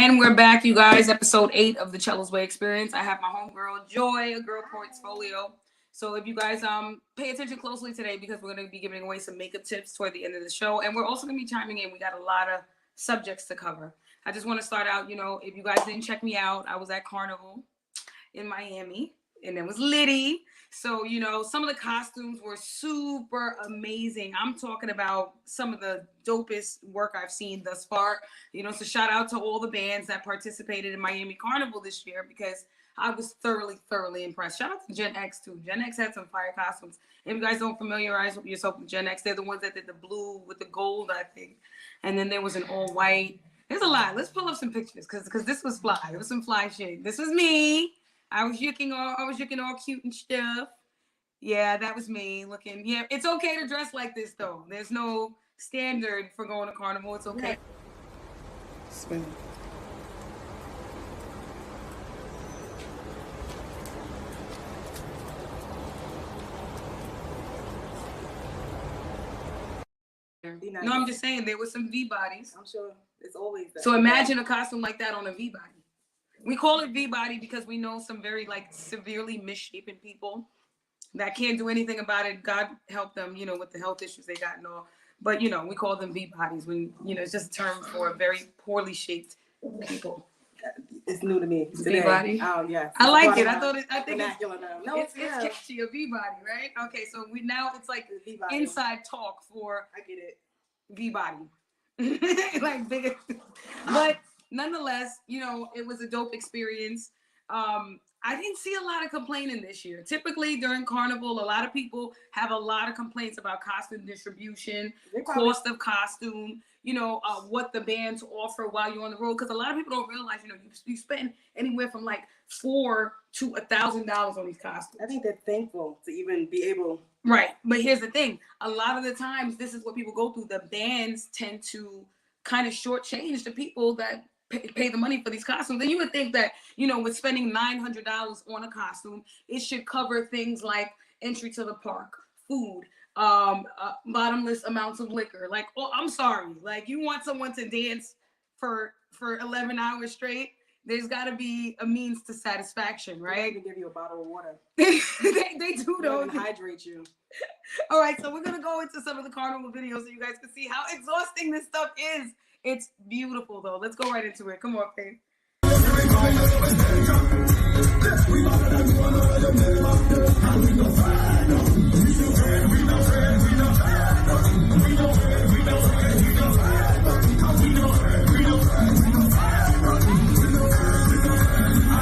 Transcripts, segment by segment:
And we're back, you guys. Episode 8 of the Chella's Way Experience. I have my homegirl Joy, a girl portfolio. So if you guys pay attention closely today, because we're going to be giving away some makeup tips toward the end of the show, and we're also going to be chiming in. We got a lot of subjects to cover. I just want to start out, if you guys didn't check me out, I was at Carnival in Miami, and it was litty. So, some of the costumes were super amazing. I'm talking about some of the dopest work I've seen thus far. So shout out to all the bands that participated in Miami Carnival this year, because I was thoroughly impressed. Shout out to Gen X too. Gen X had some fire costumes. If you guys don't familiarize yourself with Gen X, they're the ones that did the blue with the gold, I think. And then there was an all white. There's a lot. Let's pull up some pictures because this was fly. It was some fly shit. This was me. I was looking all cute and stuff. Yeah, that was me looking. Yeah, it's okay to dress like this though. There's no standard for going to Carnival. It's okay. Spin. Nice. No, I'm just saying there were some V bodies. I'm sure it's always that. So imagine a costume like that on a V body. We call it V body because we know some very severely misshapen people that can't do anything about it. God help them, with the health issues they got and all. But we call them V bodies when it's just a term for very poorly shaped people. It's new to me. V body. Oh yeah. I like it. I think it's catchy, a V body, right? Okay, so it's like inside talk for I get it. V body. Like bigger. But nonetheless, it was a dope experience. I didn't see a lot of complaining this year. Typically during Carnival, a lot of people have a lot of complaints about costume distribution, cost of costume, what the bands offer while you're on the road. Because a lot of people don't realize, you spend anywhere from like $400 to $1,000 on these costumes. I think they're thankful to even be able. Right. But here's the thing. A lot of the times, this is what people go through. The bands tend to kind of shortchange the people that pay the money for these costumes. And you would think that, with spending $900 on a costume, it should cover things like entry to the park, food, bottomless amounts of liquor. Like, oh, I'm sorry. Like, you want someone to dance for 11 hours straight, there's got to be a means to satisfaction, right? They give you a bottle of water. they do, though. Hydrate you. All right, so we're going to go into some of the Carnival videos so you guys can see how exhausting this stuff is. It's beautiful, though. Let's go right into it. Come on, babe. Are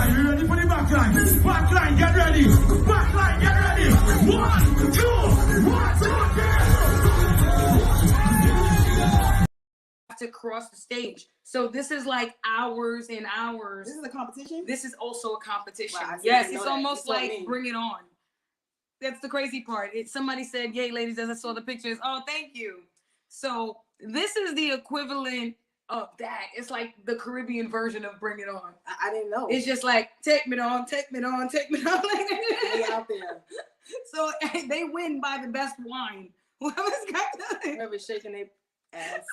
you ready for the backline? Backline, get ready. Backline, get ready. 1, 2, 1, 2, to cross the stage. So this is like hours and hours. This is a competition? This is also a competition. Wow, yes, it's almost like Bring It On. That's the crazy part. Somebody said, yay, ladies, as I saw the pictures. Oh, thank you. So this is the equivalent of that. It's like the Caribbean version of Bring It On. I didn't know. It's just like, take me on, take me on, take me on. They out there. So they win by the best wine. Whoever's got that. Whoever's shaking their ass.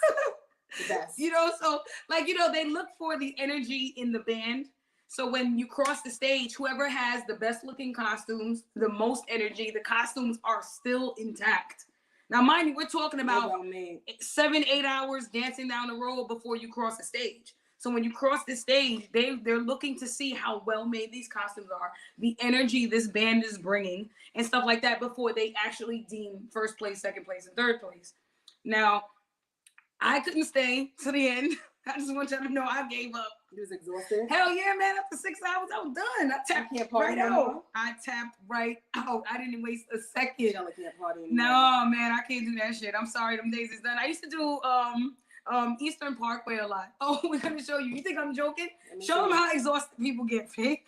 The best. So they look for the energy in the band. So when you cross the stage, whoever has the best looking costumes, the most energy, the costumes are still intact. Now, mind you, we're talking about 7-8 hours dancing down the road before you cross the stage. So when you cross the stage, they're looking to see how well made these costumes are, the energy this band is bringing, and stuff like that before they actually deem first place, second place, and third place. Now, I couldn't stay to the end. I just want y'all to know I gave up. You was exhausted? Hell yeah, man. After 6 hours, I was done. I tapped right out. I tapped right out. I didn't waste a second. Chela can't party anymore. No, man. I can't do that shit. I'm sorry. Them days is done. I used to do Eastern Parkway a lot. Oh, we're going to show you. You think I'm joking? Show them how exhausted people get, Fig.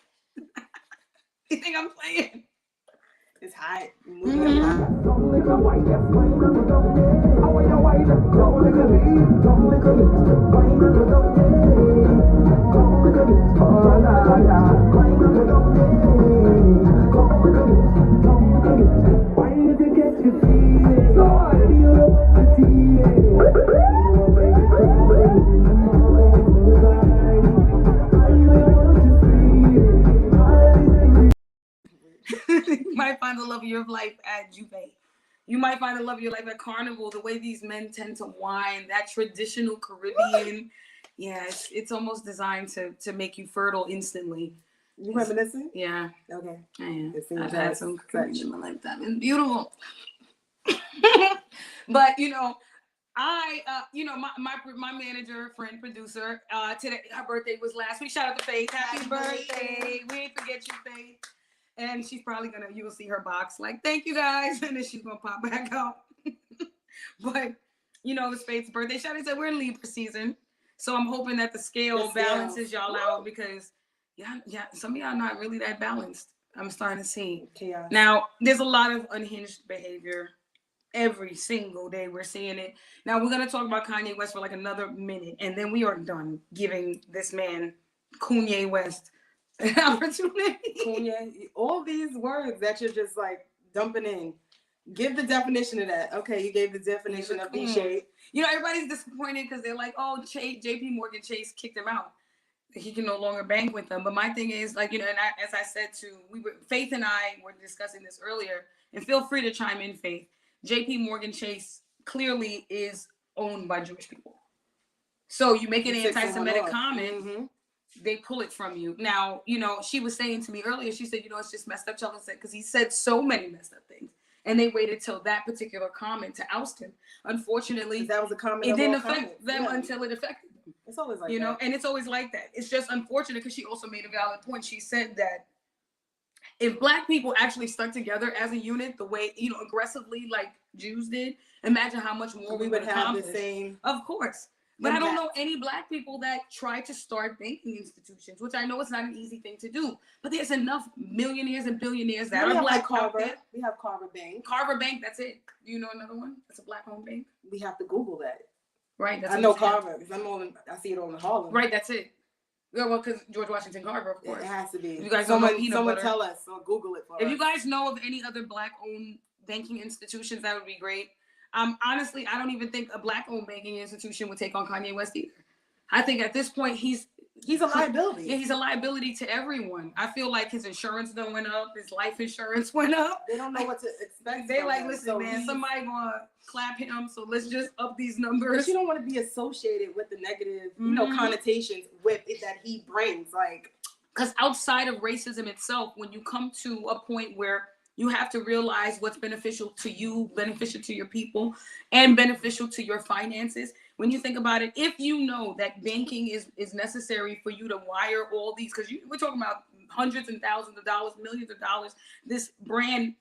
You think I'm playing? It's hot. You might find the love of your life at Carnival. The way these men tend to whine, that traditional Caribbean, yeah, it's almost designed to make you fertile instantly. You reminiscing? Yeah. Okay. I am. It seems I've had some such. Caribbean in my lifetime. It's beautiful. But my manager, friend, producer, today her birthday was last week. Shout out to Faith. Happy birthday. We ain't forget you, Faith. And she's probably you will see her box like, thank you guys, and then she's gonna pop back out. But it's Faith's birthday. Shout out, said we're in Libra season, so I'm hoping that the scale balances y'all out, because yeah, some of y'all not really that balanced. I'm starting to see. Chaos. Now there's a lot of unhinged behavior. Every single day we're seeing it. Now we're gonna talk about Kanye West for like another minute, and then we are done giving this man Kanye West an opportunity. Kanye, all these words that you're just like dumping in. Give the definition of that. Okay, you gave the definition of V-shape. Everybody's disappointed because they're like, oh, JP Morgan Chase kicked him out. He can no longer bank with them. But my thing is, like, and as I said Faith and I were discussing this earlier, and feel free to chime in, Faith. JP Morgan Chase clearly is owned by Jewish people. So you make an anti-Semitic comment, they pull it from you. Now, she was saying to me earlier, she said, it's just messed up, Chela said, because he said so many messed up things. And they waited till that particular comment to oust him. Unfortunately, that was a comment. It didn't affect them until it affected them. It's always like that. And it's always like that. It's just unfortunate because she also made a valid point. She said that if Black people actually stuck together as a unit, the way, aggressively like Jews did, imagine how much more we would have the same. Of course. But I don't know any Black people that try to start banking institutions, which I know it's not an easy thing to do. But there's enough millionaires and billionaires that are Black. Carver. We have Carver Bank. Carver Bank, that's it. Do you know another one? That's a Black-owned bank. We have to Google that. Right. That's I know Carver because I see it on the Harlem. Right, that's it. Yeah, well, because George Washington Carver, of course. It has to be. You guys someone butter. Tell us or Google it for us. If you guys know of any other Black-owned banking institutions, that would be great. Honestly, I don't even think a Black-owned banking institution would take on Kanye West either. I think at this point he's a liability. Yeah, he's a liability to everyone. I feel like his insurance went up, his life insurance went up. They don't know what to expect. They listen, man, somebody gonna clap him, so let's just up these numbers. But you don't want to be associated with the negative, connotations with it that he brings, like. Because outside of racism itself, when you come to a point where you have to realize what's beneficial to you, beneficial to your people, and beneficial to your finances. When you think about it, if you know that banking is necessary for you to wire all these, because we're talking about hundreds and thousands of dollars, millions of dollars, this brand,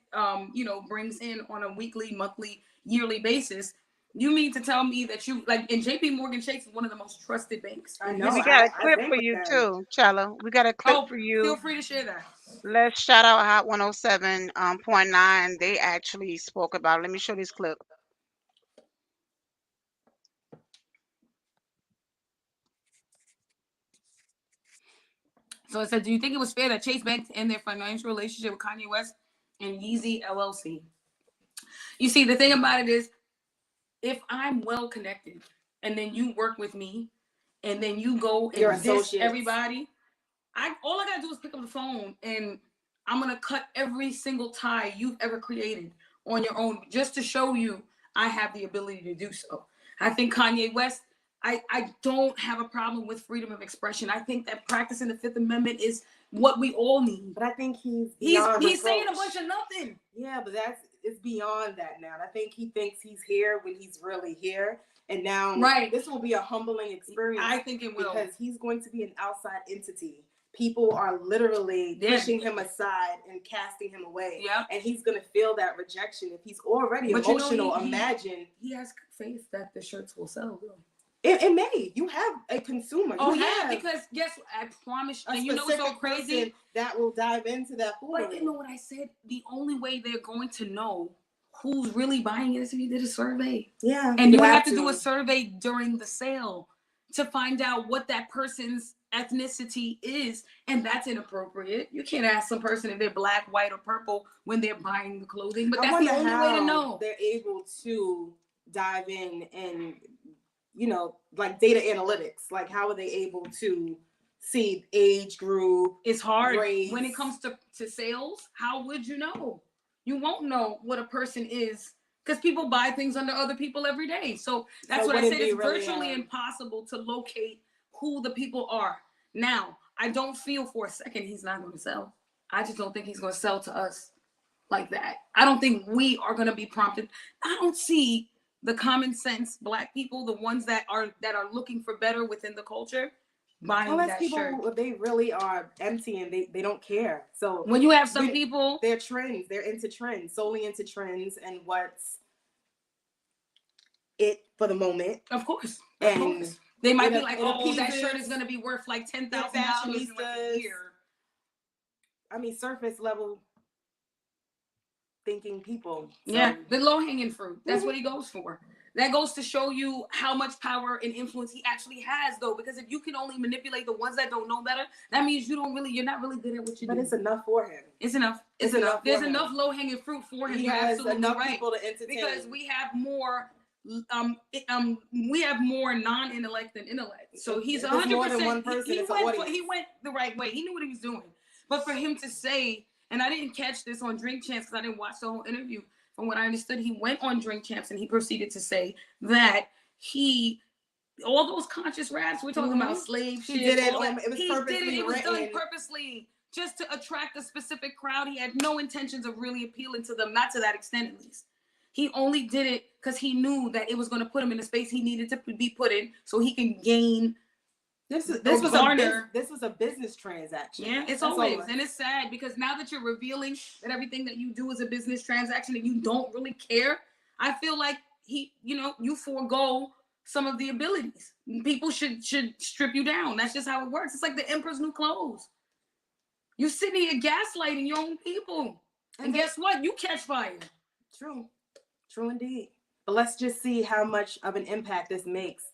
brings in on a weekly, monthly, yearly basis. You mean to tell me that and JP Morgan Chase is one of the most trusted banks? I know. We got a clip for you too, Chela. We got a clip for you. Feel free to share that. Let's shout out Hot 107.9. They actually spoke about it. Let me show this clip. So it said, do you think it was fair that Chase Bank to end their financial relationship with Kanye West and Yeezy LLC? You see, the thing about it is, if I'm well connected and then you work with me and then you go and diss everybody, all I gotta do is pick up the phone and I'm gonna cut every single tie you've ever created on your own just to show you I have the ability to do so. I think Kanye West, I don't have a problem with freedom of expression. I think that practicing the Fifth Amendment is what we all need. But I think he's saying a bunch of nothing. Yeah, but it's beyond that now. I think he thinks he's here when he's really here. And now this will be a humbling experience. I think it will. Because he's going to be an outside entity. People are literally pushing him aside and casting him away. Yeah. And he's going to feel that rejection. If he's already emotional, imagine. He has faith that the shirts will sell, though. It may. You have a consumer. Because guess what? I promise you. And you know what's so crazy? That will dive into that. But you know what I said? The only way they're going to know who's really buying it is if you did a survey. Yeah. And you have to do a survey during the sale to find out what that person's ethnicity is. And that's inappropriate. You can't ask some person if they're black, white, or purple when they're buying the clothing. But that's the only way to know. They're able to dive in and like data analytics, like how are they able to see age group? It's hard race. When it comes to sales. How would you know? You won't know what a person is because people buy things under other people every day. So that's what I said. It's really virtually impossible to locate who the people are. Now, I don't feel for a second he's not going to sell. I just don't think he's going to sell to us like that. I don't think we are going to be prompted. I don't see the common sense Black people, the ones that are looking for better within the culture, buying that people, shirt. They really are empty and they don't care. So when you have some people, they're trends. They're into trends, solely into trends and what's it for the moment. Of course. And they might be like, oh, that shirt is going to be worth like $10,000 a year. I mean, surface level thinking people. So. Yeah, the low-hanging fruit. That's what he goes for. That goes to show you how much power and influence he actually has, though. Because if you can only manipulate the ones that don't know better, that means you're not really good at what you do. But it's enough for him. It's enough. It's enough. There's enough low-hanging fruit for him. He has enough people to entertain. Because we have more. We have more non-intellect than intellect. So he's 100%. More than one person. He went the right way. He knew what he was doing. But for him to say, and I didn't catch this on Drink Champs because I didn't watch the whole interview. From what I understood, he went on Drink Champs and he proceeded to say that all those conscious raps we're talking about, slave shit. He did it. It was purposely It was done purposely just to attract a specific crowd. He had no intentions of really appealing to them, not to that extent at least. He only did it because he knew that it was going to put him in the space he needed to be put in, so he can gain. This was a business transaction. Yeah, it's always, and it's sad because now that you're revealing that everything that you do is a business transaction and you don't really care, I feel like you forego some of the abilities. People should strip you down. That's just how it works. It's like the emperor's new clothes. You're sitting here gaslighting your own people, and guess what? You catch fire. True indeed. But let's just see how much of an impact this makes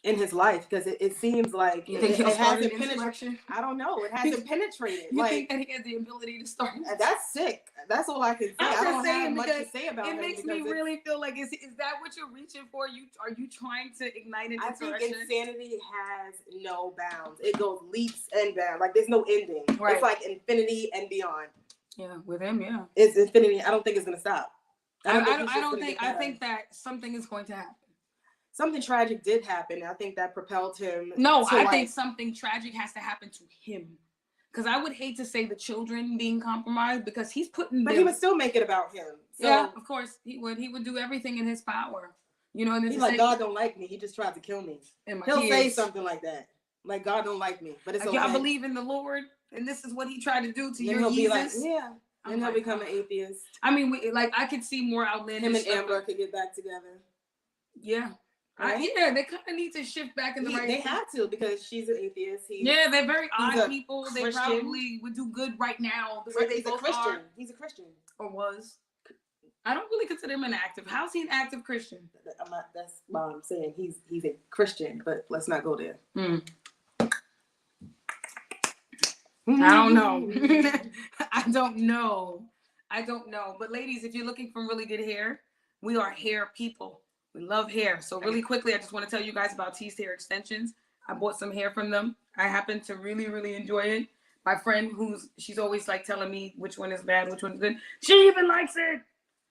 in his life, because it seems like it hasn't penetrated. I don't know. It hasn't penetrated. You think that he has the ability to start? That's sick. That's all I can say. I don't have much to say about it. It makes me really feel like is that what you're reaching for? Are you trying to ignite an insurrection? I think insanity has no bounds. It goes leaps and bounds. Like there's no ending. Right. It's like infinity and beyond. Yeah, with him, yeah. It's infinity. I don't think it's gonna stop. I think that something is going to happen. Something tragic did happen. I think that propelled him. No, I think something tragic has to happen to him. Because I would hate to say the children being compromised because he's putting. But he would still make it about him. So. Yeah, of course he would. He would do everything in his power. And he's like, God don't like me. He just tried to kill me. He'll say something like that. Like, God don't like me. But it's okay. Y'all believe in the Lord, and this is what he tried to do to you. He'll be like, yeah. And he'll become an atheist. I mean, I could see more outlandish. Him and Amber could get back together. Yeah. Right? They kind of need to shift back in the right. They have to, because she's an atheist. They're very odd people. They probably would do good right now. The way he's a Christian. He's a Christian. Or was. I don't really consider him an active. How's he an active Christian? That's why I'm saying he's a Christian, but let's not go there. I don't know. I don't know. But ladies, if you're looking for really good hair, we are hair people. We love hair. So really quickly, I just want to tell you guys about Teased Hair Extensions. I bought some hair from them. I happen to really, really enjoy it. My friend she's always like telling me which one is bad, which one's good. She even likes it.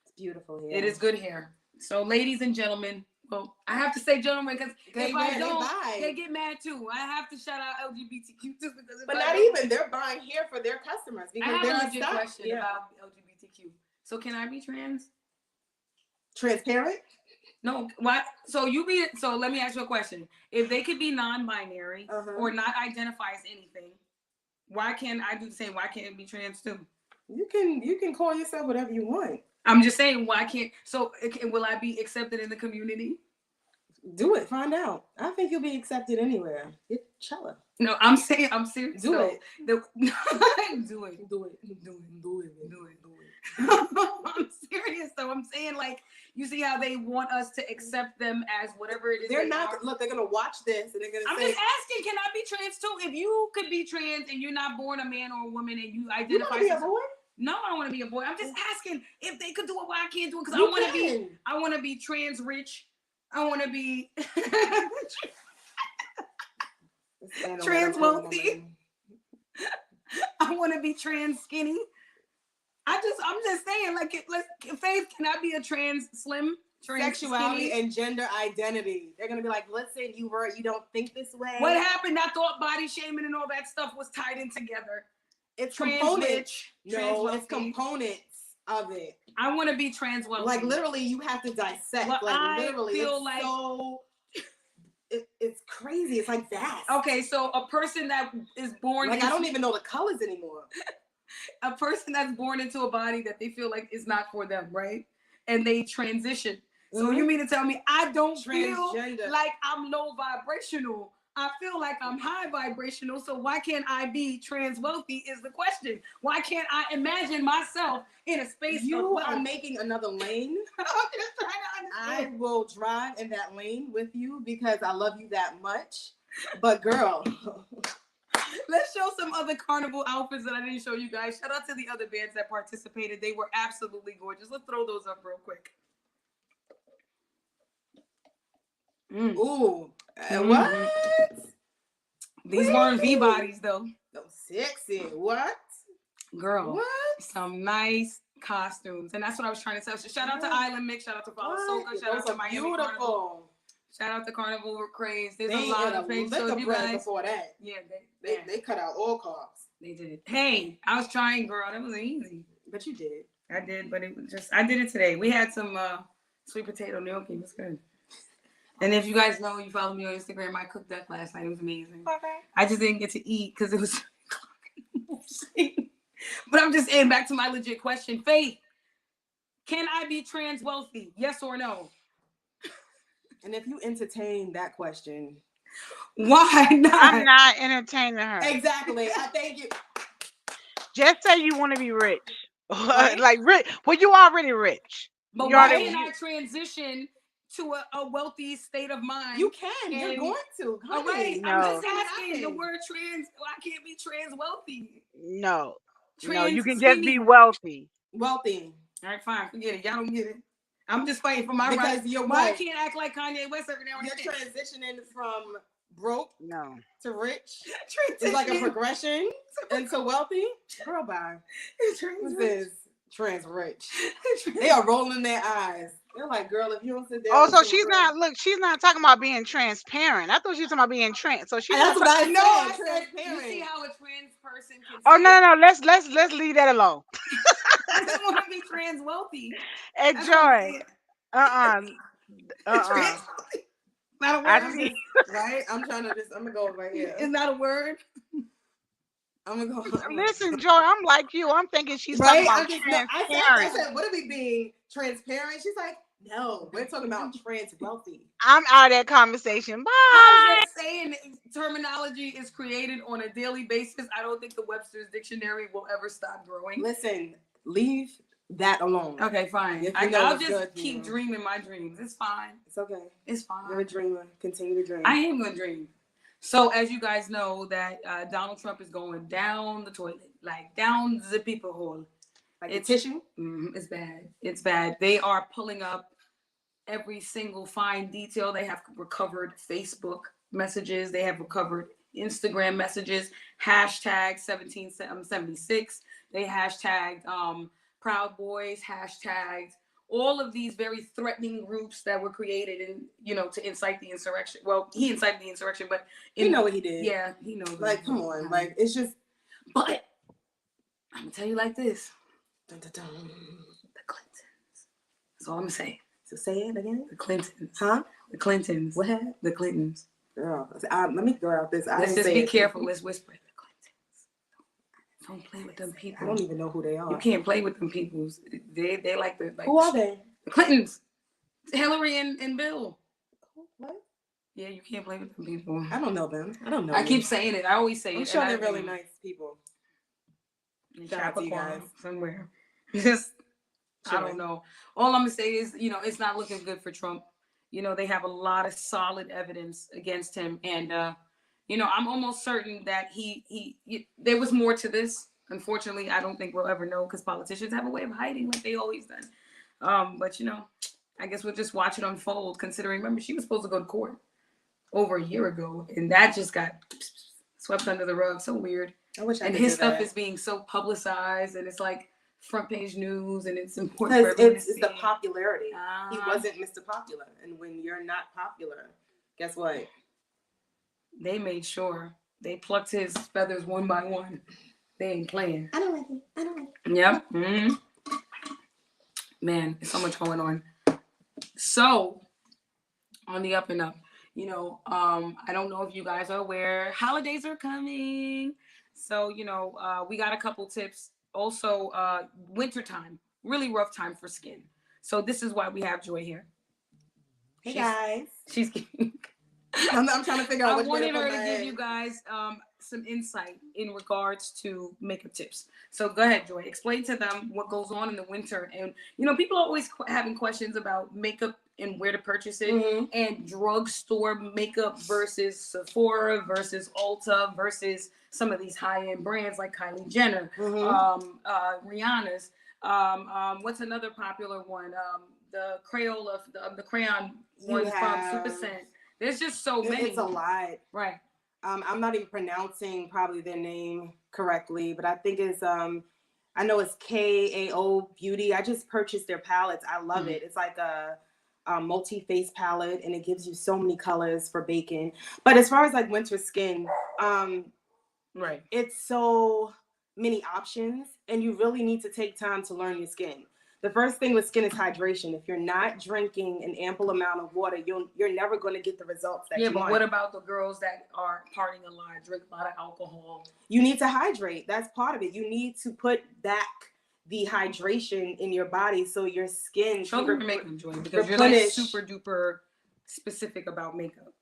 It's beautiful hair. It is good hair. So ladies and gentlemen, well, I have to say gentlemen because if I don't, they get mad too. I have to shout out LGBTQ too. But not even. They're buying hair for their customers. Because I have a legit question about LGBTQ. So can I be trans? Transparent? No, why? So let me ask you a question. If they could be non-binary or not identify as anything, why can't I do the same? Why can't it be trans too? You can call yourself whatever you want. I'm just saying, why can't? So will I be accepted in the community? Do it. Find out. I think you'll be accepted anywhere. Get Chela. No, I'm serious. Do it. Do it. I'm serious though. I'm saying, like, you see how they want us to accept them as whatever it is. They're not. Look, they're gonna watch this and they're gonna. I'm just asking. Can I be trans too? If you could be trans and you're not born a man or a woman and you identify. You want to be a boy? No, I don't want to be a boy. I'm just asking if they could do it. Why I can't do it? Because I want to be trans rich. I want to be trans wealthy. I want to be trans skinny. I'm just saying, like, Faith, can I be a trans slim? Sexuality and gender identity. They're gonna be like, listen, you don't think this way. What happened? I thought body shaming and all that stuff was tied in together. It's components. No, it's components of it. I want to be trans wealthy. Like literally, you have to dissect. Well, like literally, it's crazy. It's like that. Okay, so a person that is born I don't even know the colors anymore. A person that's born into a body that they feel like is not for them, right? And they transition. So you mean to tell me I don't feel like I'm low vibrational? I feel like I'm high vibrational. So why can't I be trans wealthy is the question. Why can't I imagine myself in a space you are making another lane? I'm just trying to understand. I will drive in that lane with you because I love you that much. But girl, let's show some other carnival outfits that I didn't show you guys. Shout out to the other bands that participated. They were absolutely gorgeous. Let's throw those up real quick. Ooh, what? These weren't V bodies though. So sexy. What? Girl. What? Some nice costumes, and that's what I was trying to say. So shout out to Island Mix. Shout out to Follow Soca. Shout out to Miami Carnival. Shout out to Carnival Craze. There's a lot of things. So you guys, before that, yeah, they cut out all carbs. They did. Hey, I was trying, girl. That wasn't easy. But you did. I did, but it was just I did it today. We had some sweet potato gnocchi. It was good. And if you guys know, you follow me on Instagram, I cooked that last night. It was amazing. Okay. I just didn't get to eat because it was but I'm just saying, back to my legit question. Faith, can I be trans wealthy? Yes or no? And if you entertain that question, why not? I'm not entertaining her. Exactly. I thank you. Just say you want to be rich. Right? Like rich. Well, you already rich. But why can I transition to a wealthy state of mind? You can. You're going to. All right. No. I'm just asking the word trans. I can't be trans wealthy. No. No, you can just be wealthy. Wealthy. All right, fine. Forget it. Y'all don't get it. I'm just fighting for my rights. Why I can't act like Kanye West every now and then? You're transitioning from broke to rich. It's like a progression into wealthy. Girl, bye. This is trans rich. They are rolling their eyes. They're like, girl, if you don't sit there. Oh, so she's not talking about being transparent. I thought she was talking about being trans. So she's that's what I know. I said, you see how a trans person can no. Let's leave that alone. I just want to be trans wealthy. Enjoy. Not a word. Right? I'm gonna go right here. It's not a word. I'm gonna go. Listen, Joy, I'm like you. I'm thinking she's talking about transparent. I said, what are we being transparent? She's like, no, we're talking about trans wealthy. I'm out of that conversation. Bye. I'm just saying terminology is created on a daily basis. I don't think the Webster's Dictionary will ever stop growing. Listen, leave that alone. Okay, fine. I'll just keep dreaming my dreams. It's fine. It's okay. It's fine. You're a dreamer. Continue to dream. I am gonna dream. So as you guys know, that Donald Trump is going down the toilet, like down the people hole. Like it's tissue? It's bad. It's bad. They are pulling up every single fine detail. They have recovered Facebook messages. They have recovered Instagram messages. Hashtag 1776. They hashtagged Proud Boys. Hashtagged all of these very threatening groups that were created and, to incite the insurrection. Well, he incited the insurrection, but you know what he did. Yeah, he knows. Like, come on. Like, it's just. But I'm going to tell you like this. Dun, dun, dun. The Clintons. That's all I'm going to say. So say it again. The Clintons. Huh? The Clintons. What happened? The Clintons. Girl, let me throw out this. Let's just be careful. Let's whisper. The Clintons. Don't play with them people. I don't even know who they are. You can't play with them people. They like the. Like, who are they? The Clintons. Hillary and Bill. What? Yeah, you can't play with them people. I don't know them. I don't know. I keep saying it. I always say it. I'm sure they're really nice people. Shout out to you guys. Somewhere. Just, I don't know. All I'm gonna say is, it's not looking good for Trump. They have a lot of solid evidence against him, and I'm almost certain that he there was more to this. Unfortunately, I don't think we'll ever know because politicians have a way of hiding like they always done. But I guess we'll just watch it unfold. Considering, remember, she was supposed to go to court over a year ago, and that just got swept under the rug. So weird. I wish I and could his do stuff that. is being so publicized, and it's like, front page news and it's important for because it's the popularity. He wasn't Mr. Popular, and when you're not popular, guess what? They made sure they plucked his feathers one by one. They ain't playing. I don't like it. I don't like it. Yep. Mm-hmm. Man, there's so much going on. So, on the up and up, you know, I don't know if you guys are aware, holidays are coming. So, you know, we got a couple tips. Also, wintertime, really rough time for skin. So this is why we have Joy here. Hey guys. She's I'm trying to figure out. I wanted her to give you guys some insight in regards to makeup tips. So go ahead, Joy. Explain to them what goes on in the winter. And, you know, people are always having questions about makeup and where to purchase it. And drugstore makeup versus Sephora versus Ulta versus some of these high-end brands like Kylie Jenner, Rihanna's. What's another popular one? The Crayola, the crayon one from Super Scent. There's just so many. It's a lot. Right. I'm not even pronouncing probably their name correctly, but I think it's I know it's KAO Beauty. I just purchased their palettes. I love it. It's like a multi-face palette, and it gives you so many colors for baking. But as far as like winter skin, right, it's so many options, and you really need to take time to learn your skin. The first thing with skin is hydration. If you're not drinking an ample amount of water, you're never going to get the results that you want. Yeah, but what about the girls that are partying a lot, drink a lot of alcohol? You need to hydrate. That's part of it. You need to put back the hydration in your body so your skin show them your makeup, Joy, because you're like super duper specific about makeup.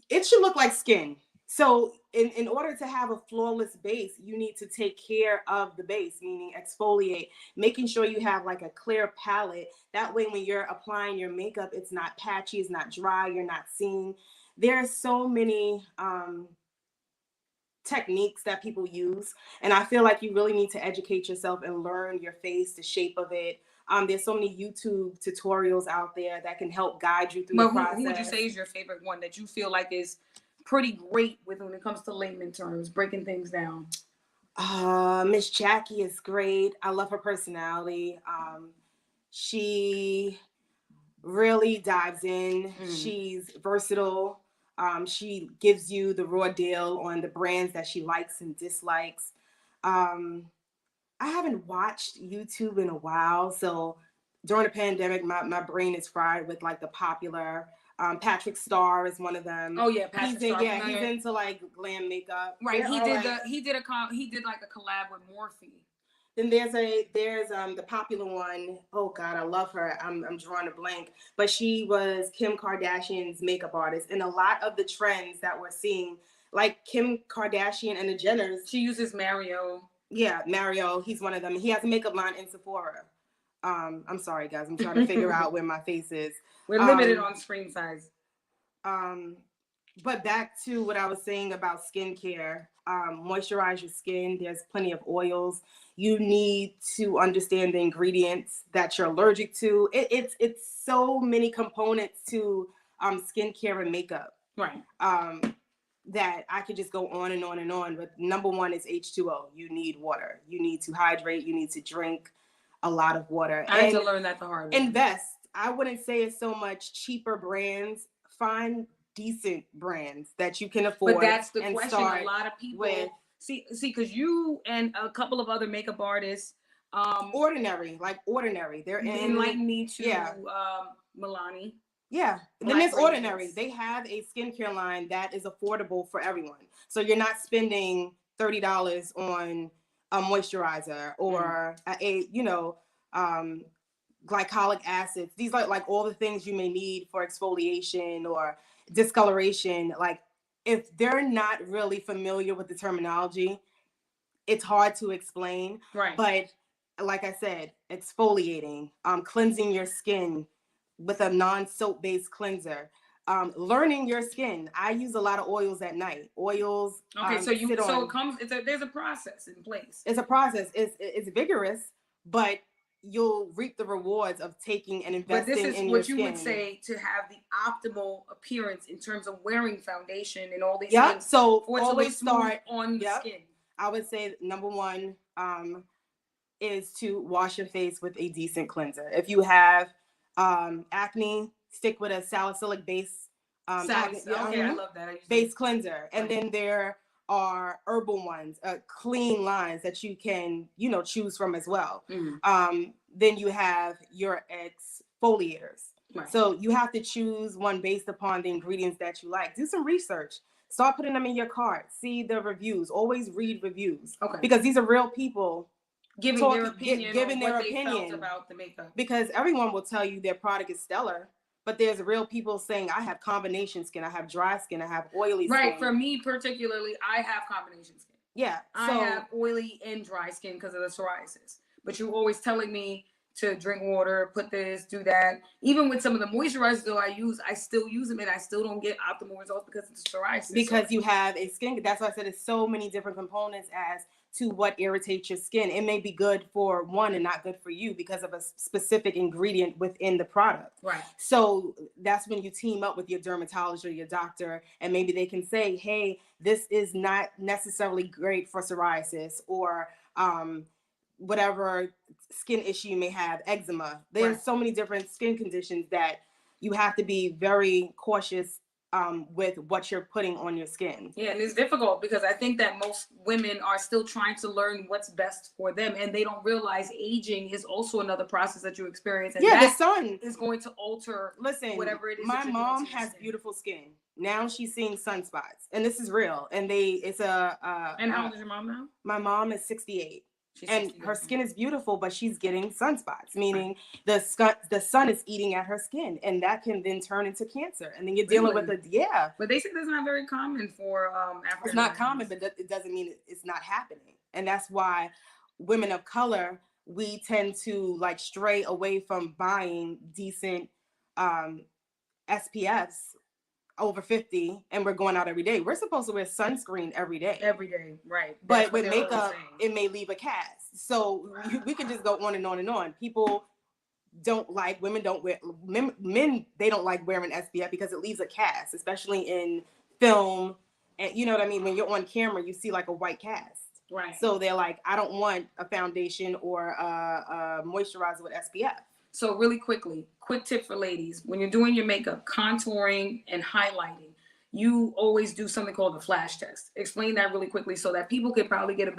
It should look like skin. So in order to have a flawless base, you need to take care of the base, meaning exfoliate, making sure you have like a clear palette. That way, when you're applying your makeup, it's not patchy, it's not dry, you're not seeing. There are so many techniques that people use, and I feel like you really need to educate yourself and learn your face, the shape of it. There's so many YouTube tutorials out there that can help guide you through the process. Who would you say is your favorite one that you feel like is pretty great when it comes to layman terms, breaking things down? Miss Jackie is great. I love her personality. She really dives in. She's versatile. She gives you the raw deal on the brands that she likes and dislikes. I haven't watched YouTube in a while, so during the pandemic, my brain is fried with like the popular. Patrick Starr is one of them. Oh yeah, Patrick Starr. Yeah, he's into like glam makeup. Right. He did like a collab with Morphe. Then there's the popular one. Oh God, I love her. I'm drawing a blank. But she was Kim Kardashian's makeup artist, and a lot of the trends that we're seeing, like Kim Kardashian and the Jenners. She uses Mario. Yeah, Mario. He's one of them. He has a makeup line in Sephora. I'm sorry, guys. I'm trying to figure out where my face is. We're limited on screen size. But back to what I was saying about skincare. Moisturize your skin. There's plenty of oils. You need to understand the ingredients that you're allergic to. It's so many components to skincare and makeup. Right. That I could just go on and on and on. But number one is H2O. You need water. You need to hydrate. You need to drink a lot of water. I had to learn that the hard way. Invest. I wouldn't say it's so much cheaper brands. Find decent brands that you can afford. But that's the question. A lot of people see, because you and a couple of other makeup artists, ordinary. They're enlighten me to Milani. Yeah, then it's ordinary. They have a skincare line that is affordable for everyone. So you're not spending $30 on a moisturizer or glycolic acids. These are like all the things you may need for exfoliation or discoloration. Like if they're not really familiar with the terminology, it's hard to explain. Right. But like I said, exfoliating, cleansing your skin with a non-soap based cleanser, learning your skin. I use a lot of oils at night. Oils. Okay, there's a process in place. It's a process. It's vigorous, but you'll reap the rewards of taking and investing in your skin. But this is what you would say to have the optimal appearance in terms of wearing foundation and all these things. Things. So always start on the skin. I would say number one, is to wash your face with a decent cleanser. If you have acne, stick with a salicylic base. Okay, I love that. Base cleanser. And then there are herbal ones, clean lines that you can, choose from as well. Then you have your exfoliators. Right. So you have to choose one based upon the ingredients that you like. Do some research. Start putting them in your cart. See the reviews. Always read reviews. Okay. Because these are real people giving their opinion about the makeup. Because everyone will tell you their product is stellar, but there's real people saying, I have combination skin, I have dry skin, I have oily skin. Right. For me particularly, I have combination skin. Yeah. I have oily and dry skin because of the psoriasis. But you're always telling me to drink water, put this, do that. Even with some of the moisturizers though I still use them and I still don't get optimal results because of the psoriasis. Because you have a skin, that's why I said it's so many different components as to what irritates your skin. It may be good for one and not good for you because of a specific ingredient within the product. Right. So that's when you team up with your dermatologist or your doctor, and maybe they can say, hey, this is not necessarily great for psoriasis or whatever skin issue you may have, eczema. There's so many different skin conditions that you have to be very cautious with what you're putting on your skin. Yeah, and it's difficult because I think that most women are still trying to learn what's best for them, and they don't realize aging is also another process that you experience. And the sun is going to alter whatever it is. My mom has beautiful skin. Now she's seeing sunspots, and this is real. And And how old is your mom now? My mom is 68. And her skin is beautiful, but she's getting sunspots, meaning the sun is eating at her skin, and that can then turn into cancer. And then you're dealing with But they say that's not very common for African. It's not common, but it doesn't mean it's not happening. And that's why women of color, we tend to stray away from buying decent SPFs over 50, and we're going out every day. We're supposed to wear sunscreen every day. Every day, right. But with makeup, it may leave a cast. So we could just go on and on and on. People women don't wear, men, they don't like wearing SPF because it leaves a cast, especially in film. And you know what I mean? When you're on camera, you see a white cast. Right. So they're like, I don't want a foundation or a moisturizer with SPF. So really quickly, quick tip for ladies, when you're doing your makeup, contouring and highlighting, you always do something called the flash test. Explain that really quickly so that people could probably get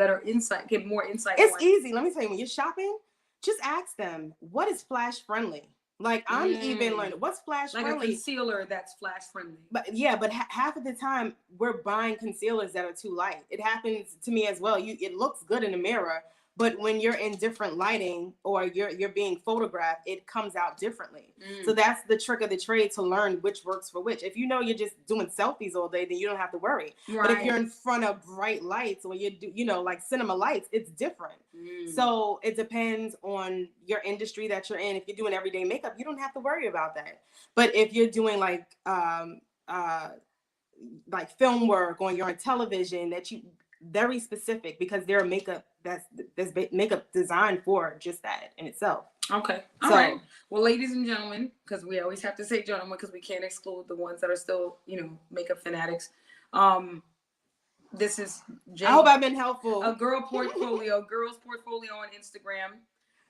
more insight. It's easy. Let me tell you, when you're shopping, just ask them, what is flash friendly? I'm even learning, what's flash friendly? Like a concealer that's flash friendly. But half of the time we're buying concealers that are too light. It happens to me as well. It looks good in the mirror, but when you're in different lighting or you're being photographed, it comes out differently. So that's the trick of the trade, to learn which works for which. If you know you're just doing selfies all day, then you don't have to worry. Right. But if you're in front of bright lights or you do, like cinema lights, it's different. So it depends on your industry that you're in. If you're doing everyday makeup, you don't have to worry about that. But if you're doing like film work or you're on television, very specific, because there are makeup that's makeup designed for just that in itself. Okay. All right. Well, ladies and gentlemen, because we always have to say gentlemen because we can't exclude the ones that are still, makeup fanatics. This is I hope I've been helpful. A girls portfolio on Instagram.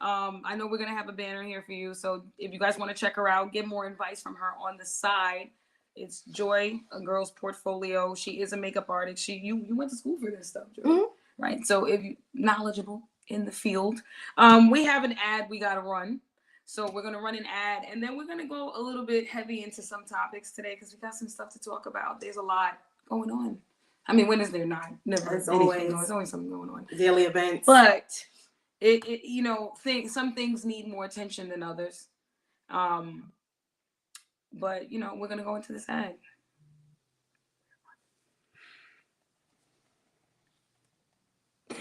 I know we're gonna have a banner here for you, so if you guys want to check her out, get more advice from her on the side. It's Joy, a girl's portfolio. She is a makeup artist. You went to school for this stuff, Joy, right? So if you knowledgeable in the field, we have an ad we gotta run. So we're gonna run an ad, and then we're gonna go a little bit heavy into some topics today because we got some stuff to talk about. There's a lot going on. I mean, when is there not? Never. There's always something going on. Daily events. But some things need more attention than others. But we're gonna go into this ad.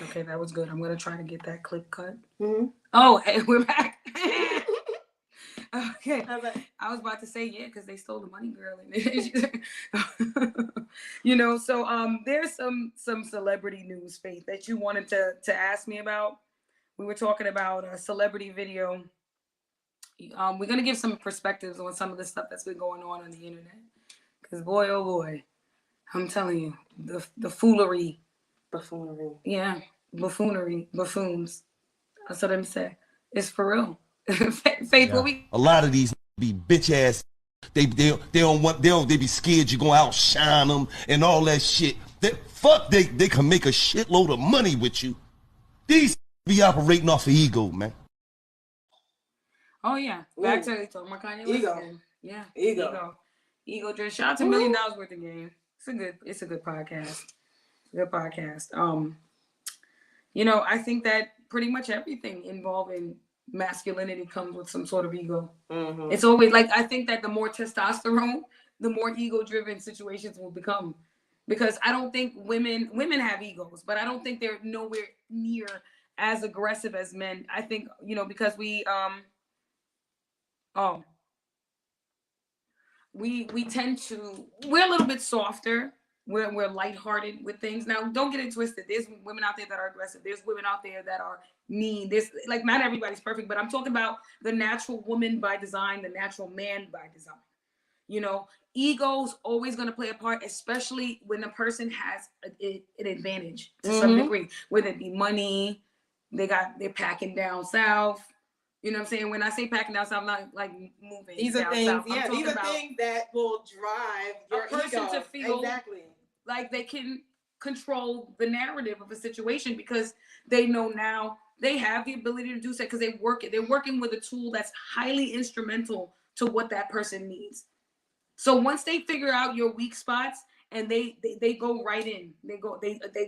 Okay, that was good. I'm gonna try to get that clip cut. Oh, hey, we're back. Okay, I was about to say because they stole the money, girl. So there's some celebrity news, Faith, that you wanted to ask me about. We were talking about a celebrity video. We're gonna give some perspectives on some of the stuff that's been going on the internet. Because boy, oh boy, I'm telling you, the foolery, buffoonery. Yeah, buffoonery, buffoons. That's what I'm saying. It's for real. Faith, what we A lot of these be bitch ass. They be scared you're gonna outshine them and all that shit. They can make a shitload of money with you. These be operating off of ego, man. Oh yeah, back to talking about Kanye West Ego. again. Yeah, Ego. Just shout out to $1 Million Worth of Game. It's a good podcast. Good podcast. You know, I think that pretty much everything involving masculinity comes with some sort of ego. Mm-hmm. It's always like, I think that the more testosterone, the more ego-driven situations will become. Because I don't think women have egos, but I don't think they're nowhere near as aggressive as men. I think, you know, because we tend to, we're a little bit softer. We're lighthearted with things. Now, don't get it twisted. There's women out there that are aggressive. There's women out there that are mean. There's like, not everybody's perfect, but I'm talking about the natural woman by design, the natural man by design. You know, ego's always going to play a part, especially when a person has an advantage to some degree, whether it be money, they're packing down south. You know what I'm saying? When I say packing down south, I'm not like moving. These are things, south. yeah, these are things that will drive your a person ego. To feel exactly like they can control the narrative of a situation because they know now they have the ability to do so because they're working with a tool that's highly instrumental to what that person needs. So once they figure out your weak spots and they go right in, they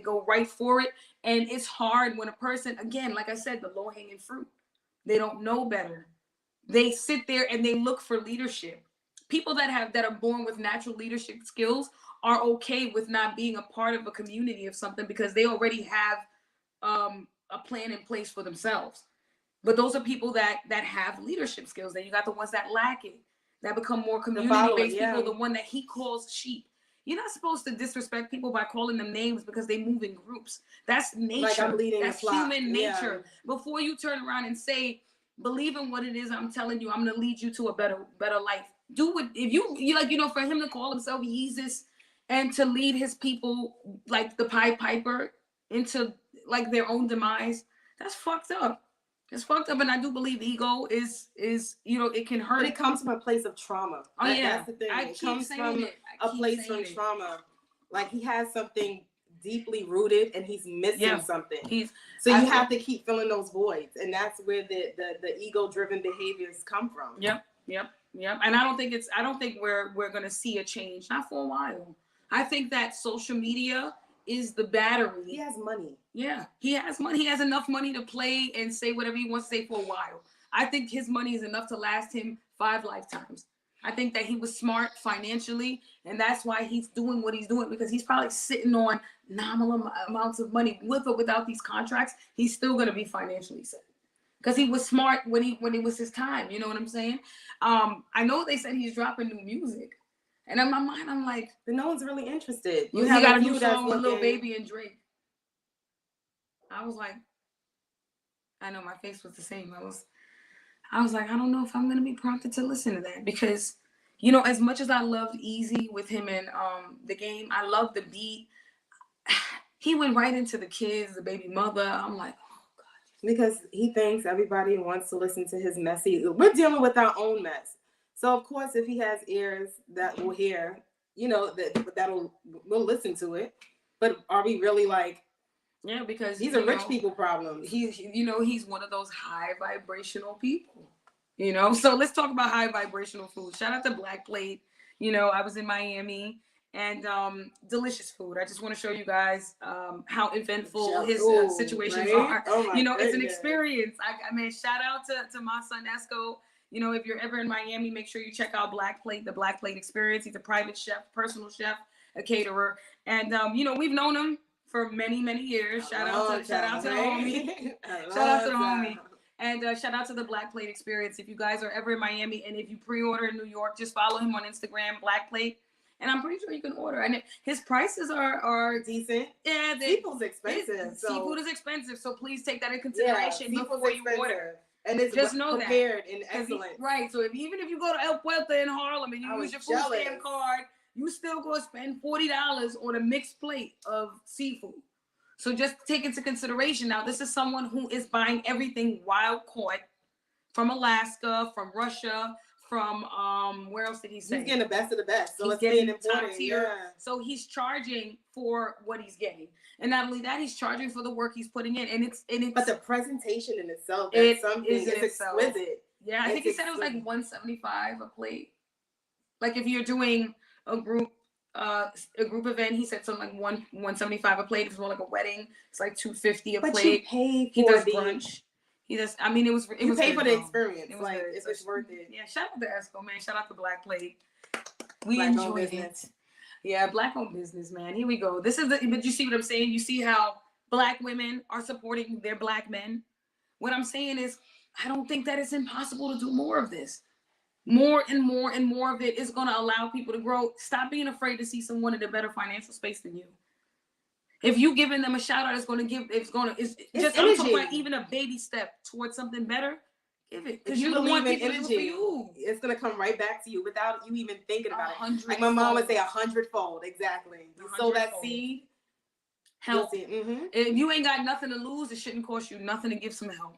go right for it. And it's hard when a person, again, like I said, the low hanging fruit, they don't know better. They sit there and they look for leadership. People that are born with natural leadership skills are okay with not being a part of a community of something because they already have a plan in place for themselves. But those are people that have leadership skills. Then you got the ones that lack it, that become more community-based people, the one that he calls sheep. You're not supposed to disrespect people by calling them names because they move in groups. That's nature. Like I'm leading That's a flock. human nature. Before you turn around and say, believe in what it is I'm telling you, I'm going to lead you to a better life. Do what, if you like, you know, for him to call himself Jesus and to lead his people like the Pied Piper into like their own demise, that's fucked up. It's fucked up, and I do believe ego is you know, it can hurt. But it comes from a place of trauma. Oh yeah, that's the thing. It comes from a place from trauma. Like he has something deeply rooted, and he's missing something. So you have to keep filling those voids, and that's where the ego-driven behaviors come from. Yep. And I don't think we're gonna see a change, not for a while. I think that social media is the battery. He has money. Yeah, he has money. He has enough money to play and say whatever he wants to say for a while. I think his money is enough to last him 5 lifetimes. I think that he was smart financially, and that's why he's doing what he's doing, because he's probably sitting on nominal amounts of money with or without these contracts. He's still going to be financially set because he was smart when it was his time. You know what I'm saying? I know they said he's dropping new music. And in my mind, I'm like, but no one's really interested. You got a new song with Lil Baby and Drake. I was like, I know my face was the same. I was like, I don't know if I'm gonna be prompted to listen to that because, you know, as much as I loved Easy with him and The Game, I loved the beat. He went right into the kids, the baby mother. I'm like, oh God. Because he thinks everybody wants to listen to his messy. We're dealing with our own mess. So of course, if he has ears that will hear, you know, we'll listen to it. But are we really like? Yeah, because these are rich people problems. He's one of those high vibrational people. You know, so let's talk about high vibrational food. Shout out to Black Plate. You know, I was in Miami and delicious food. I just want to show you guys how eventful his situations are. Oh you know, it's an experience. I mean, shout out to my son Esco. You know, if you're ever in Miami, make sure you check out Black Plate, the Black Plate Experience. He's a private chef, personal chef, a caterer. And, you know, we've known him for many, many years. Shout out to the homie. Shout out to the homie. And shout out to the Black Plate Experience. If you guys are ever in Miami and if you pre-order in New York, just follow him on Instagram, Black Plate. And I'm pretty sure you can order. And his prices are decent. Yeah. Seafood's expensive. Seafood is expensive. So please take that in consideration before you order. And it's just know prepared in excellence. Right. So even if you go to El Puerto in Harlem and you use your food stamp card, you still go spend $40 on a mixed plate of seafood. So just take into consideration. Now, this is someone who is buying everything wild caught from Alaska, from Russia, from where else did he say? He's getting the best of the best. So He's it's getting being important. top tier. Yeah. So he's charging for what he's getting. And not only that, he's charging for the work he's putting in. And it's But the presentation in itself, It that's something. is in It's itself. exquisite. yeah, I think he said it was like $175 a plate. Like if you're doing a group event, he said something like $175 a plate. It's more like a wedding. It's like $250 a But plate. you pay He for does the brunch. He does. I mean, it was you pay good, for the though. experience. It was Like good. if So it's worth it. Yeah, shout out to Esco, man. Shout out to Black Plate. We Black-owned enjoyed business. it. Yeah, Black-owned business, man. Here we go. This is the. But you see what I'm saying? You see how Black women are supporting their Black men. What I'm saying is, I don't think that it's impossible to do more of this. More and more and more of it is going to allow people to grow. Stop being afraid to see someone in a better financial space than you. If you giving them a shout out, it's just I'm talking about even a baby step towards something better. Give it, because If you you want believe in people to do it for energy, you. it's gonna come right back to you without you even thinking about it. 100-fold. Like my mom would say, 100-fold. Exactly. You sow that 100-fold. seed. Help. If you ain't got nothing to lose, it shouldn't cost you nothing to give some help.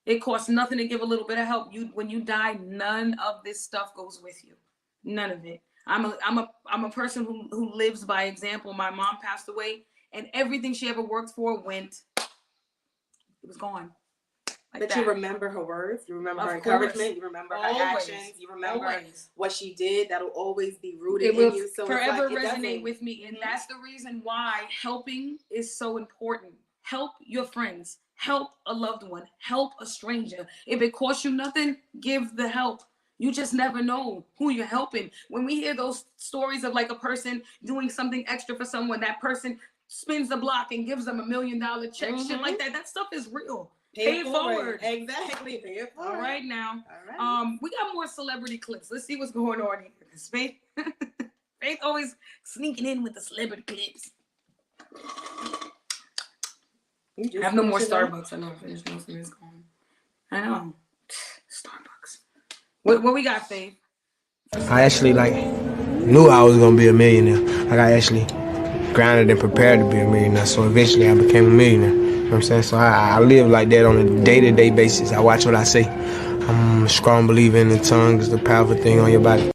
It costs nothing to give a little bit of help. When you die, none of this stuff goes with you. None of it. I'm a person who lives by example. My mom passed away, and everything she ever worked for went. It was gone. Like but that. you remember her words. You remember her Of course. encouragement. You remember her Always. actions. You remember Always. what she did. That'll always be rooted It will in you. So forever it's like, resonate with me, and that's the reason why helping is so important. Help your friends. Help a loved one. Help a stranger. If it costs you nothing, give the help. You just never know who you're helping. When we hear those stories of like a person doing something extra for someone, that person spins the block and gives them $1 million check, shit like that. That stuff is real. Pay it forward. Exactly. Pay it forward. All right now. All right. We got more celebrity clips. Let's see what's going on here. Faith, Faith always sneaking in with the celebrity clips. I have no more Starbucks. I know. Finished most of this gone. I know. Starbucks. What we got, Faith? I actually knew I was gonna be a millionaire. Like I actually grounded and prepared to be a millionaire. So eventually I became a millionaire. You know what I'm saying? So I live like that on a day-to-day basis. I watch what I say. I'm a strong believer in the tongue is the powerful thing on your body.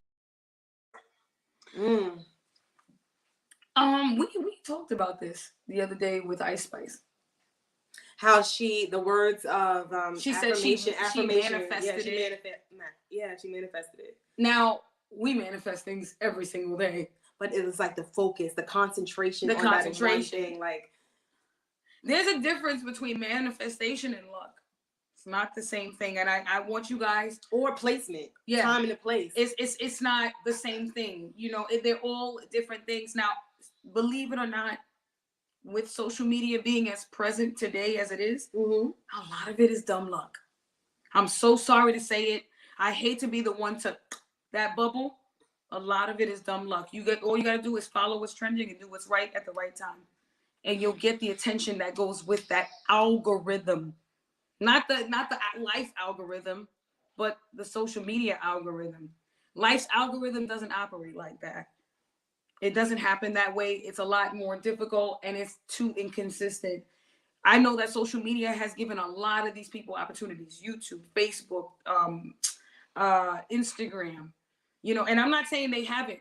We talked about this the other day with Ice Spice. How the words of she said she manifested she manifested it. Now we manifest things every single day, but it was like the focus, the concentration on that one thing. Like there's a difference between manifestation and luck. It's not the same thing, and I want you guys or placement, time and a place. It's not the same thing. You know, they're all different things. Now, believe it or not, with social media being as present today as it is, a lot of it is dumb luck. I'm so sorry to say it. I hate to be the one to that bubble. A lot of it is dumb luck. All you got to do is follow what's trending and do what's right at the right time, and you'll get the attention that goes with that algorithm. Not the life algorithm, but the social media algorithm. Life's algorithm doesn't operate like that. It doesn't happen that way. It's a lot more difficult and it's too inconsistent. I know that social media has given a lot of these people opportunities. YouTube, Facebook, Instagram, you know, and I'm not saying they haven't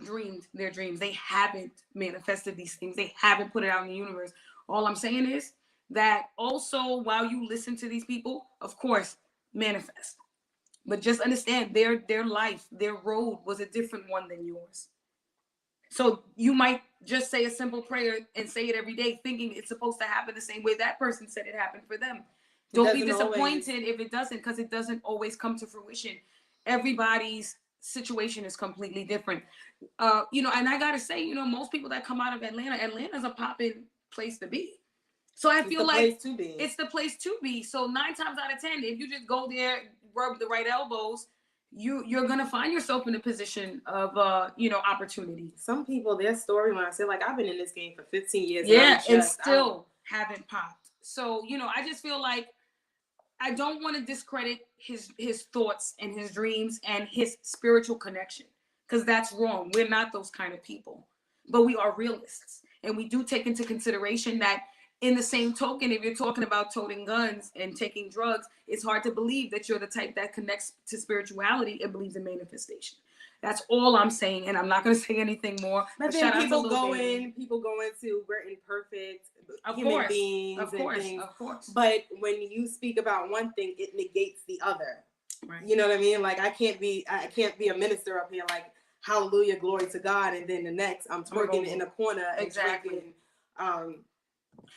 dreamed their dreams. They haven't manifested these things. They haven't put it out in the universe. All I'm saying is that also while you listen to these people, of course, manifest. But just understand their life, their road was a different one than yours. So you might just say a simple prayer and say it every day, thinking it's supposed to happen the same way that person said it happened for them. Don't be disappointed if it doesn't, because it doesn't always come to fruition. Everybody's situation is completely different. You know, and I gotta say, you know, most people that come out of Atlanta's a popping place to be. So I feel like it's the place to be. So 9 times out of 10, if you just go there, rub the right elbows, you're gonna find yourself in a position of you know, opportunity. Some people, their storyline say like, I've been in this game for 15 years. And still haven't popped. So, you know, I just feel like I don't want to discredit his thoughts and his dreams and his spiritual connection, because that's wrong. We're not those kind of people, but we are realists. And we do take into consideration that in the same token, if you're talking about toting guns and taking drugs, it's hard to believe that you're the type that connects to spirituality and believes in manifestation. That's all I'm saying, and I'm not going to say anything more. But then people go into we're imperfect human beings and things. Of course. But when you speak about one thing, it negates the other. Right. You know what I mean? Like I can't be a minister up here like hallelujah, glory to God, and then the next I'm twerking in a corner and exactly. drinking.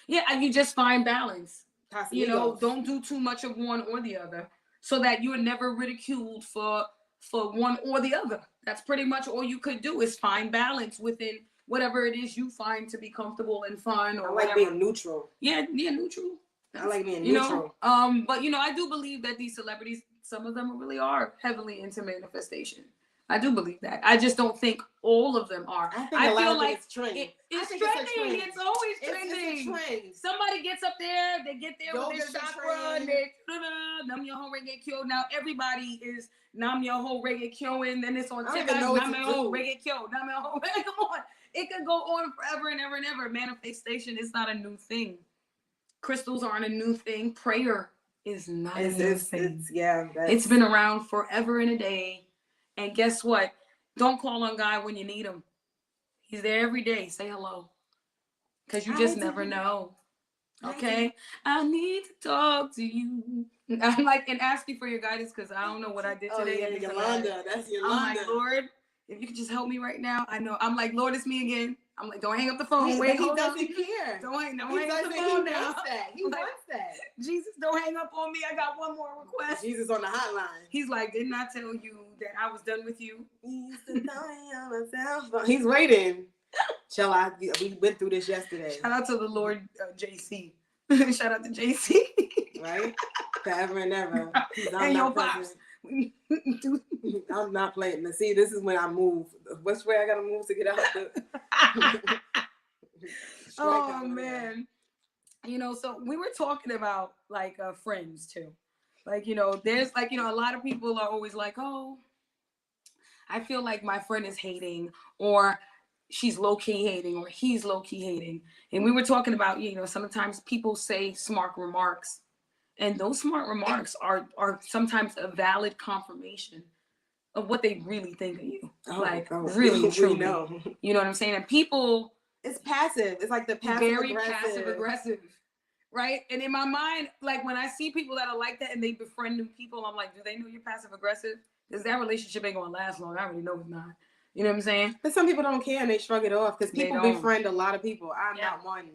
Yeah, and you just find balance. Casamigos. You know, don't do too much of one or the other, so that you're never ridiculed for one or the other. That's pretty much all you could do is find balance within whatever it is you find to be comfortable and fun. Or I like being neutral. Yeah, neutral. I like being neutral. But I do believe that these celebrities, some of them really are heavily into manifestation. I do believe that. I just don't think all of them are. I feel like it's trending. It's trending. It's always trending. It's a trend. Somebody gets up there, they get there with their chakra, and they Nam Yoho Reggae Kyo. Now everybody is Nam Yoho Reggae Kyo, and then it's on TikTok. Nam Yoho Reggae Kyo. Nam Yoho. Come on, it could go on forever and ever and ever. Manifestation is not a new thing. Crystals aren't a new thing. Prayer is not a new thing. It's been around forever and a day. And guess what? Don't call on God when you need him. He's there every day. Say hello. Because you just never know. Okay? I need to talk to you. I'm like, and ask you for your guidance because I don't know what I did today. Yeah, Yolanda. That's Yolanda. I'm like, Lord, if you could just help me right now. I know. I'm like, Lord, it's me again. I'm like, don't hang up the phone. Wait, he doesn't care. Don't hang up the phone now. He wants that. Jesus, don't hang up on me. I got one more request. Jesus on the hotline. He's like, didn't I tell you that I was done with you? He's waiting. Chela, we went through this yesterday. Shout out to the Lord JC. Shout out to JC. Right? Forever and ever. And your pops. I'm not playing. Now, see, this is when I move. Which way I gotta move to get out? Oh man. So we were talking about like friends too. Like, there's like, a lot of people are always like, oh, I feel like my friend is hating, or she's low-key hating, or he's low-key hating. And we were talking about, sometimes people say smart remarks. And those smart remarks are sometimes a valid confirmation of what they really think of you. Really, truly. Know. You know what I'm saying? And people... It's passive. It's like the passive aggressive. Right? And in my mind, like when I see people that are like that and they befriend new people, I'm like, do they know you're passive aggressive? Because that relationship ain't going to last long. I already know it's not. You know what I'm saying? But some people don't care and they shrug it off because people befriend a lot of people. I'm not one.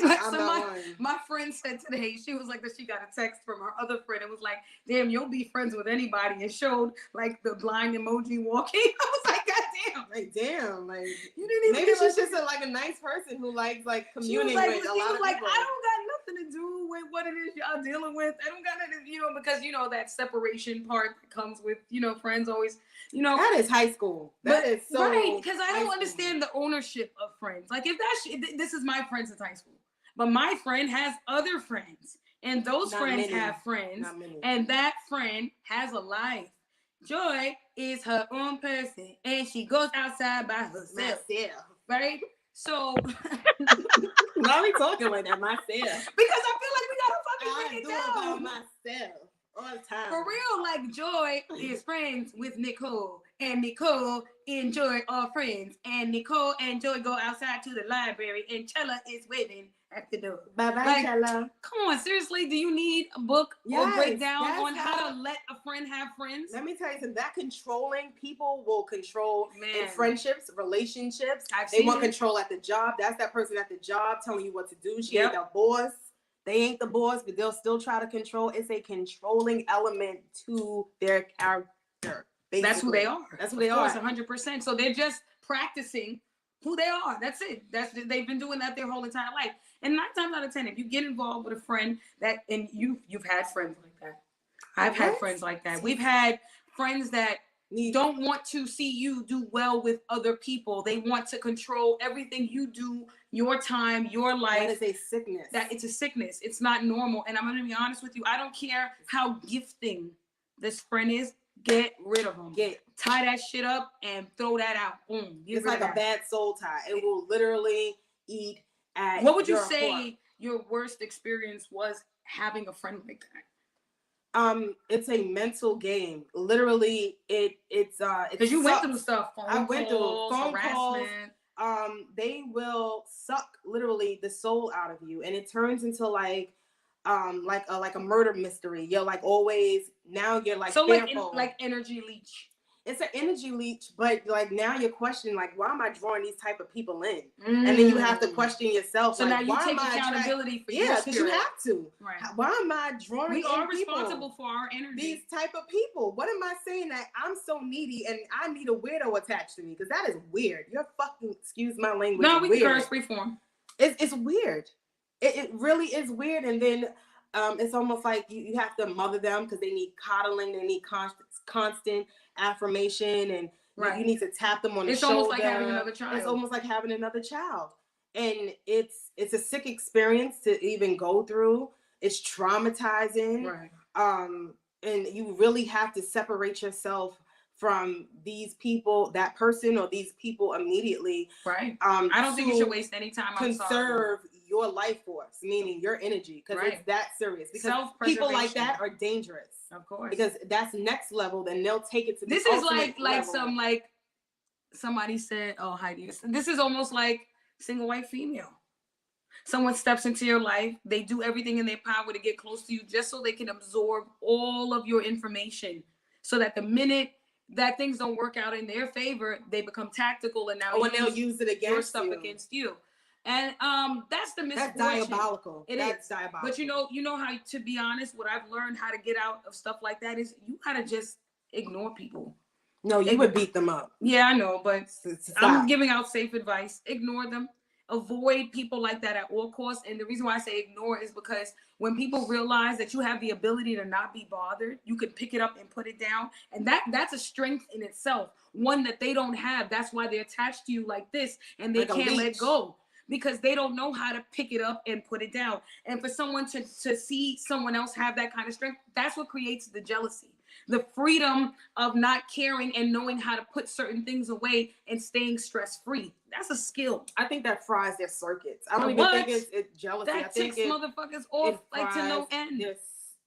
Like my friend said today, she was like that she got a text from her other friend. It was like, damn, you'll be friends with anybody, and showed like the blind emoji walking. I was like, God damn. Like, damn, like you didn't even maybe she's just a nice person who likes like communing with a lot of people. I don't got nothing to do with what it is y'all dealing with. I don't got nothing, because that separation part that comes with, friends always, That is high school. That is so right, because I don't understand the ownership of friends. Like if this is my friends since high school, but my friend has other friends, and those friends have friends, and that friend has a life. Joy is her own person, and she goes outside by herself. Right? So why are we talking like that? Myself. Because I feel like we gotta fucking break it down. About myself all the time. For real, like Joy is friends with Nicole, and Nicole and Joy are friends, and Nicole and Joy go outside to the library, and Chela is waiting at the door. Bye-bye, Chela. Come on, seriously, do you need a book or breakdown on how to let a friend have friends? Let me tell you something. That controlling people will control in friendships, relationships. They want control at the job. That's that person at the job telling you what to do. She ain't the boss. They ain't the boss, but they'll still try to control. It's a controlling element to their character. Basically. That's who they are. That's who they are. 100%. So they're just practicing who they are. That's it. They've been doing that their whole entire life. And 9 times out of 10, if you get involved with a friend and you've had friends like that. I've had friends like that. We've had friends that don't want to see you do well with other people. They want to control everything you do, your time, your life. That is a sickness. It's a sickness. It's not normal. And I'm going to be honest with you. I don't care how gifting this friend is. Get rid of them. Tie that shit up and throw that out. Boom. It's like a bad soul tie. It will literally eat at. What would you your say park. your worst experience was having a friend like that? It's a mental game. Literally, it's Because you went through stuff. I went through phone calls. Harassment. They will suck literally the soul out of you, and it turns into like a murder mystery. You're like always now you're like So fearful. like energy leech. It's an energy leech, but like now you're questioning like why am I drawing these type of people in? And then you have to question yourself. So like, now you why take am I accountability for your because you spirit. have to. Right. Why am I drawing? We are in people? responsible for our energy. These type of people. What am I saying that I'm so needy and I need a weirdo attached to me? Because that is weird. You're fucking, excuse my language. No, we weird. can curse freeform. It's weird. It really is weird. And then it's almost like you have to mother them because they need coddling. They need constant affirmation, and right. you need to tap them on the shoulder. It's almost like having another child. It's almost like having another child. And it's a sick experience to even go through. It's traumatizing. Right. And you really have to separate yourself from these people, that person or these people immediately. Right. I don't think you should waste any time. Conserve your life force, meaning your energy, because it's that serious. Because people like that are dangerous. Of course. Because that's next level, then they'll take it to the This is like level. some like somebody said, oh Heidi, this is almost like single white female. Someone steps into your life, they do everything in their power to get close to you just so they can absorb all of your information. So that the minute that things don't work out in their favor, they become tactical and now they'll use it against your stuff against you. And that's the misfortune. That's diabolical. That's diabolical. But you know how, to be honest, what I've learned how to get out of stuff like that is you gotta just ignore people. No, you would beat them up. Yeah, I know, but I'm giving out safe advice. Ignore them. Avoid people like that at all costs. And the reason why I say ignore is because when people realize that you have the ability to not be bothered, you can pick it up and put it down. And that's a strength in itself, one that they don't have. That's why they're attached to you like this, and they can't let go because they don't know how to pick it up and put it down. And for someone to see someone else have that kind of strength, that's what creates the jealousy. The freedom of not caring and knowing how to put certain things away and staying stress-free. That's a skill. I think that fries their circuits. I don't even think it's jealousy. That ticks motherfuckers off like to no end. There's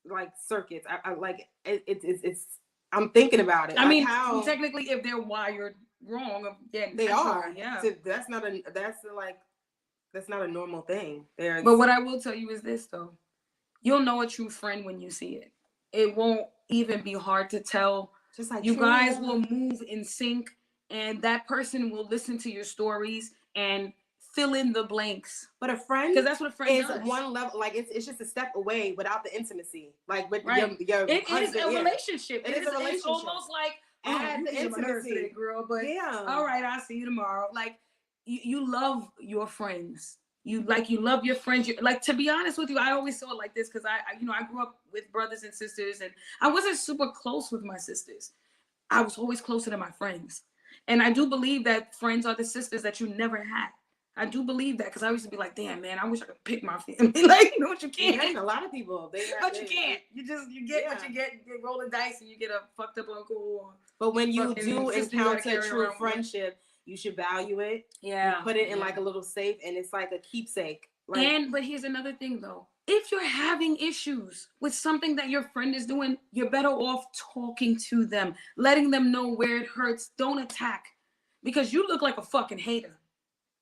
like circuits. I like it's. I'm thinking about it. I mean, technically, if they're wired wrong, again, they are. Yeah, so that's not a normal thing. But what I will tell you is this, though: you'll know a true friend when you see it. It won't even be hard to tell. Just like you guys will move in sync, and that person will listen to your stories and fill in the blanks. But a friend, because that's what a friend does. One level, like it's just a step away without the intimacy. Like with your it is a relationship. It is a relationship. It's almost like add the intimacy, today, girl. But all right, I'll see you tomorrow. Like you love your friends. You love your friends. Like, to be honest with you, I always saw it like this because I grew up with brothers and sisters, and I wasn't super close with my sisters. I was always closer to my friends. And I do believe that friends are the sisters that you never had. I do believe that because I used to be like, damn, man, I wish I could pick my family. Like, you know what, you can't. A lot of people, you can't. You get what you get. You roll the dice and you get a fucked up uncle. But when you do encounter true friendship, you should value it. Yeah. You put it in like a little safe, and it's like a keepsake. But here's another thing though. If you're having issues with something that your friend is doing, you're better off talking to them, letting them know where it hurts. Don't attack, because you look like a fucking hater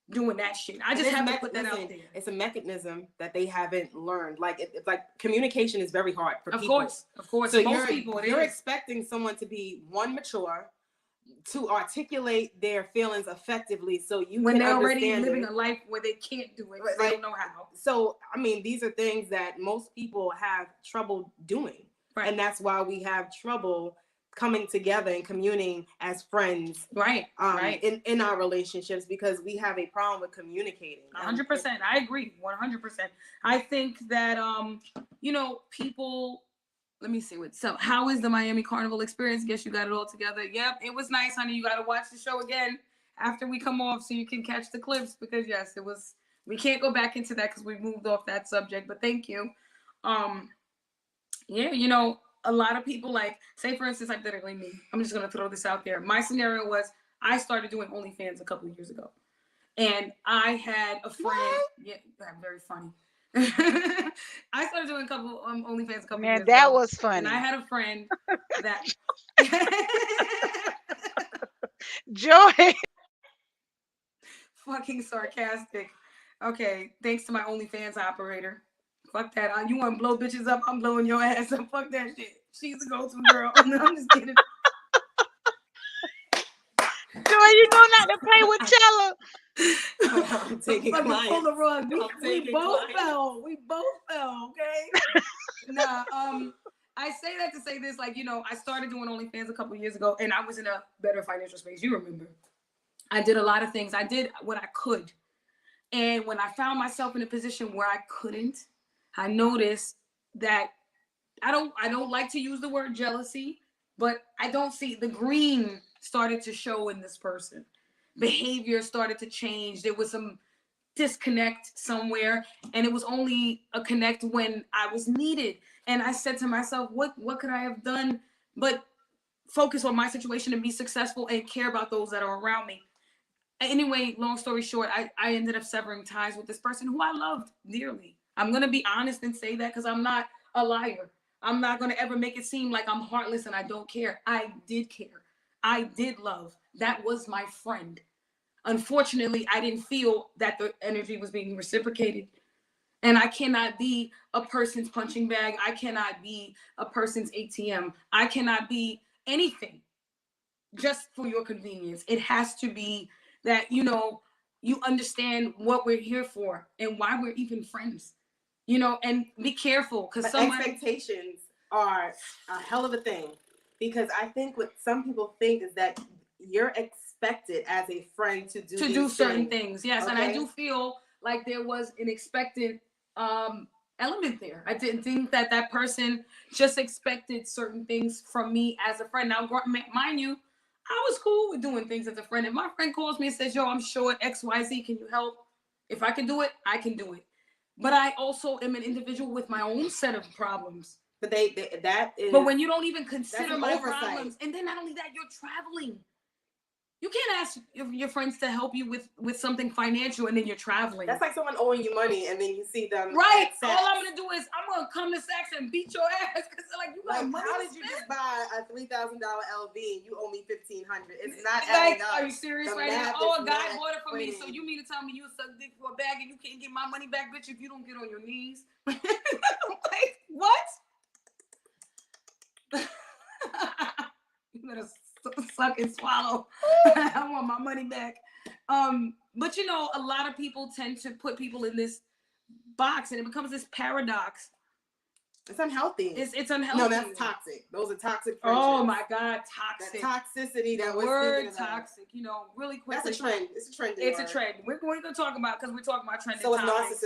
doing that shit. I just have to put that out there. It's a mechanism that they haven't learned. Like it's like communication is very hard for people. Of course. So you're expecting someone to be mature, to articulate their feelings effectively, so you when can they're already understand living a life where they can't do it, they don't know how. So I mean, these are things that most people have trouble doing, and that's why we have trouble coming together and communing as friends, in our relationships, because we have a problem with communicating. 100%. I agree. 100%. I think that people. Let me see so how is the Miami Carnival experience? Guess you got it all together. Yep, it was nice, honey. You got to watch the show again after we come off so you can catch the clips, because yes, it was. We can't go back into that because we moved off that subject, but thank you. A lot of people, like, say for instance, hypothetically me. I'm just gonna throw this out there. My scenario was I started doing OnlyFans a couple of years ago. And I had a friend. Yeah, I'm very funny. I started doing a couple OnlyFans a couple Man, years that ago, was funny. and I had a friend that Joy. fucking sarcastic. Okay, thanks to my OnlyFans operator. Fuck that. You want to blow bitches up? I'm blowing your ass up. Fuck that shit. She's a go-to girl. No, I'm just kidding. Joy, you know not to play with Chela. I'm taking Fucking clients. pull the rug. We taking both clients. fell. We both fell. Okay. Nah. I say that to say this. Like, you know, I started doing OnlyFans a couple years ago, and I was in a better financial space. You remember? I did a lot of things. I did what I could, and when I found myself in a position where I couldn't, I noticed that I don't like to use the word jealousy, but I don't see the green started to show in this person. Behavior started to change. There was some disconnect somewhere, and it was only a connect when I was needed. And I said to myself, what could I have done but focus on my situation and be successful and care about those that are around me? Anyway, long story short, I ended up severing ties with this person who I loved dearly. I'm going to be honest and say that because I'm not a liar. I'm not going to ever make it seem like I'm heartless and I don't care. I did care. I did love. That was my friend. Unfortunately, I didn't feel that the energy was being reciprocated. And I cannot be a person's punching bag. I cannot be a person's ATM. I cannot be anything just for your convenience. It has to be that, you know, you understand what we're here for and why we're even friends, you know, and be careful because expectations are a hell of a thing, because I think what some people think is that you're expected as a friend to do certain things. Yes. Okay? And I do feel like there was an expected element there. I didn't think that that person just expected certain things from me as a friend. Now, mind you, I was cool with doing things as a friend. If my friend calls me and says, yo, I'm short XYZ, can you help? If I can do it, I can do it. But I also am an individual with my own set of problems. But that is. But when you don't even consider my oversight. problems, and then not only that, you're traveling. You can't ask your friends to help you with something financial and then you're traveling. That's like someone owing you money and then you see them. Right. All I'm gonna do is I'm gonna come to Saks and beat your ass because like you got money. How to did you spend? just buy a $3,000 LV and you owe me $1,500? It's not Like, adding up. are you serious The right now? math Oh, is a guy not bought it for me, equating. so you mean to tell me you suck dick for a bag and you can't get my money back, bitch, if you don't get on your knees? Like, what? You better suck and swallow. I want my money back. But you know, a lot of people tend to put people in this box and it becomes this paradox. It's unhealthy. It's unhealthy. No, that's toxic. Those are toxic friendships. Oh my God, toxic. That toxicity that the we're word speaking about. toxic, you know, really quickly. That's a trend. It's a trend. It's a trend. We're going to talk about, because we're talking about trending So it's topics.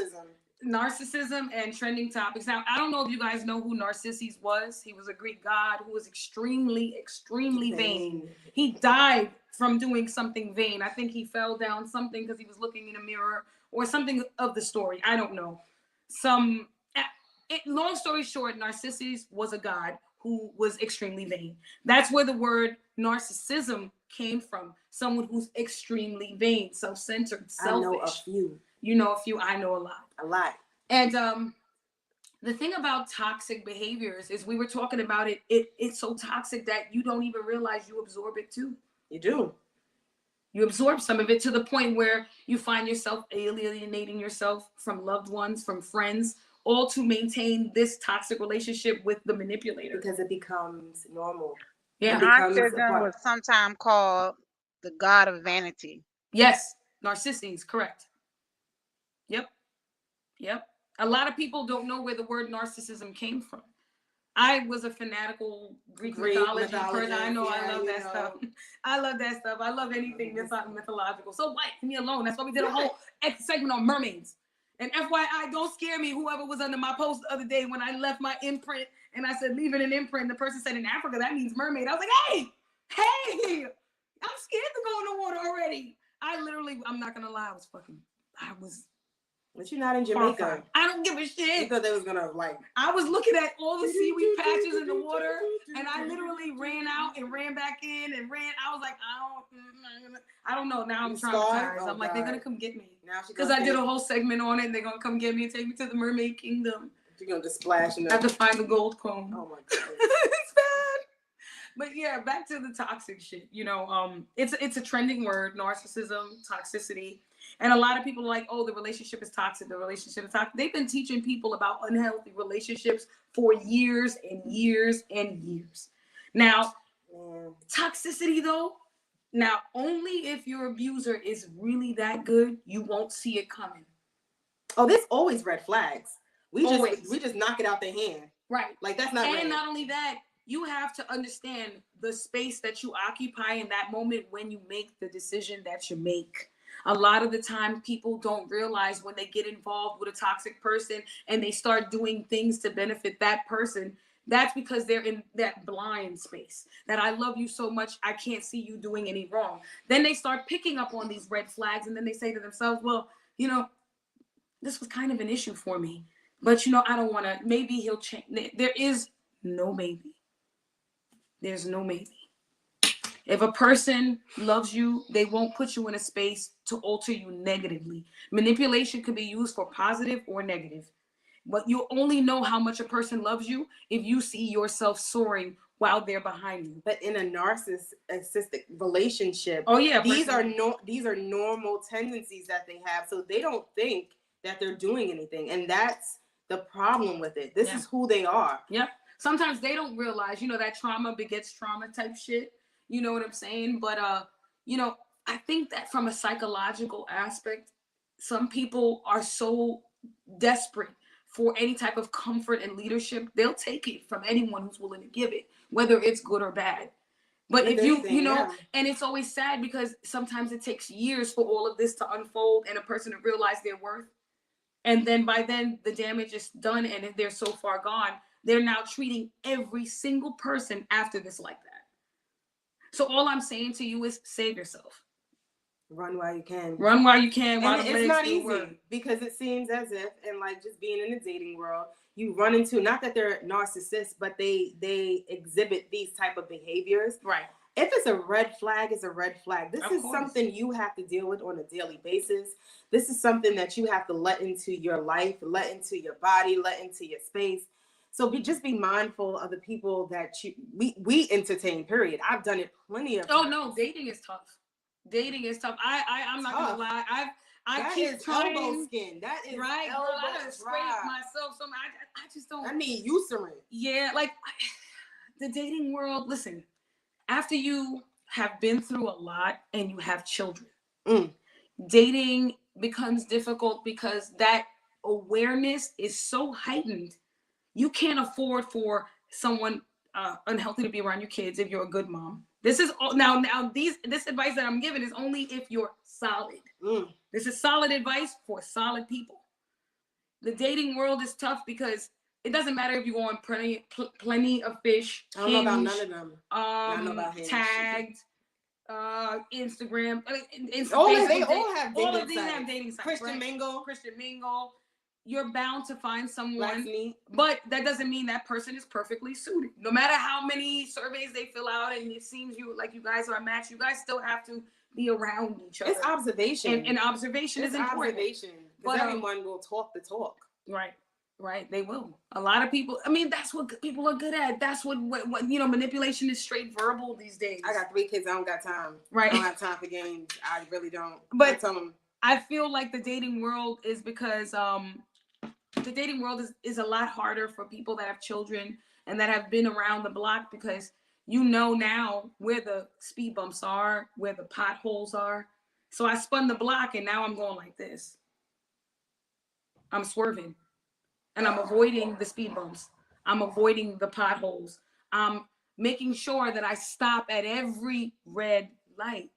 narcissism. And trending topics. Now, I don't know if you guys know who Narcissus was. He was a Greek god who was extremely, extremely vain. He died from doing something vain. I think he fell down something because he was looking in a mirror or something of the story. I don't know. Long story short, Narcissus was a god who was extremely vain. That's where the word narcissism came from. Someone who's extremely vain, self-centered, selfish. I know a few. You know a few. I know a lot. A lot. And the thing about toxic behaviors is we were talking about it. It's so toxic that you don't even realize you absorb it too. You do. You absorb some of it to the point where you find yourself alienating yourself from loved ones, from friends, all to maintain this toxic relationship with the manipulator. Because it becomes normal. Yeah. Narcissism was sometimes called the god of vanity. Yes. Narcissus, correct. Yep. A lot of people don't know where the word narcissism came from. I was a fanatical Greek mythology person. I know, I love that stuff. I love that stuff. I love anything that's not mythological. So what? Leave me alone. That's why we did a whole segment on mermaids. And FYI, don't scare me, whoever was under my post the other day when I left my imprint and I said, leaving an imprint. The person said, in Africa, that means mermaid. I was like, hey, I'm scared to go in the water already. I'm not going to lie. I was But you're not in Horrifying. Jamaica. I don't give a You shit. thought they was gonna like. I was looking at all the seaweed patches in the water, and I literally ran out and ran back in and ran. I was like, I don't know. Now I'm You scarred? traumatized. Oh, I'm like, they're God. gonna come get me Now she because I did a whole segment on it, and they're gonna come get me and take me to the Mermaid Kingdom. You're gonna just splash in I have to find the gold comb. Oh my God. It's bad. But yeah, back to the toxic shit. You know, it's a trending word, narcissism, toxicity. And a lot of people are like, oh, the relationship is toxic. The relationship is toxic. They've been teaching people about unhealthy relationships for years and years and years. Now, toxicity though, now only if your abuser is really that good, you won't see it coming. Oh, there's always red flags. We Always. just knock it out their hand. Right. Like that's not. And red. not only that, you have to understand the space that you occupy in that moment when you make the decision that you make. A lot of the time, people don't realize when they get involved with a toxic person and they start doing things to benefit that person, that's because they're in that blind space that I love you so much, I can't see you doing any wrong. Then they start picking up on these red flags, and then they say to themselves, well, you know, this was kind of an issue for me, but you know, I don't want to, maybe he'll change. There is no maybe. There's no maybe. If a person loves you, they won't put you in a space to alter you negatively. Manipulation could be used for positive or negative. But you only know how much a person loves you if you see yourself soaring while they're behind you. But in a narcissistic relationship, oh yeah, these are normal tendencies that they have. So they don't think that they're doing anything, and that's the problem with it. This is who they are. Yep. Sometimes they don't realize, you know, that trauma begets trauma type shit. You know what I'm saying? But, you know, I think that from a psychological aspect, some people are so desperate for any type of comfort and leadership, they'll take it from anyone who's willing to give it, whether it's good or bad. But if you know, and it's always sad because sometimes it takes years for all of this to unfold and a person to realize their worth. And then by then the damage is done, and if they're so far gone, they're now treating every single person after this like that. So all I'm saying to you is save yourself. Run while you can. Run while you can. And it's not easy because it seems as if, and like just being in the dating world, you run into, not that they're narcissists, but they exhibit these type of behaviors. Right. If it's a red flag, it's a red flag. This is something you have to deal with on a daily basis. This is something that you have to let into your life, let into your body, let into your space. So just be mindful of the people that we entertain, period. I've done it plenty of times. Oh no, dating is tough. Dating is tough. I'm not gonna lie. I keep trying. Elbow skin. That is right. Elbow Girl, I gotta scrape myself. So I just don't. I need Eucerin. Yeah, like the dating world. Listen, after you have been through a lot and you have children, dating becomes difficult because that awareness is so heightened. You can't afford for someone unhealthy to be around your kids if you're a good mom. This is all now this advice that I'm giving is only if you're solid. This is solid advice for solid people. The dating world is tough because it doesn't matter if you go on plenty of fish. I don't know about none of them. I know about Hinge. Tagged, Instagram. They all have dating sites. All of these have dating sites. Christian Mingle. You're bound to find someone, but that doesn't mean that person is perfectly suited. No matter how many surveys they fill out, and it seems you guys are a match, you guys still have to be around each other. It's observation, and observation is important. But everyone will talk the talk. Right. They will. A lot of people. I mean, that's what people are good at. That's what you know. Manipulation is straight verbal these days. I got 3 kids. I don't got time. Right. I don't have time for games. I really don't. But I feel like the dating world is because the dating world is a lot harder for people that have children and that have been around the block, because you know now where the speed bumps are, where the potholes are. So I spun the block and now I'm going like this. I'm swerving and I'm avoiding the speed bumps. I'm avoiding the potholes. I'm making sure that I stop at every red light.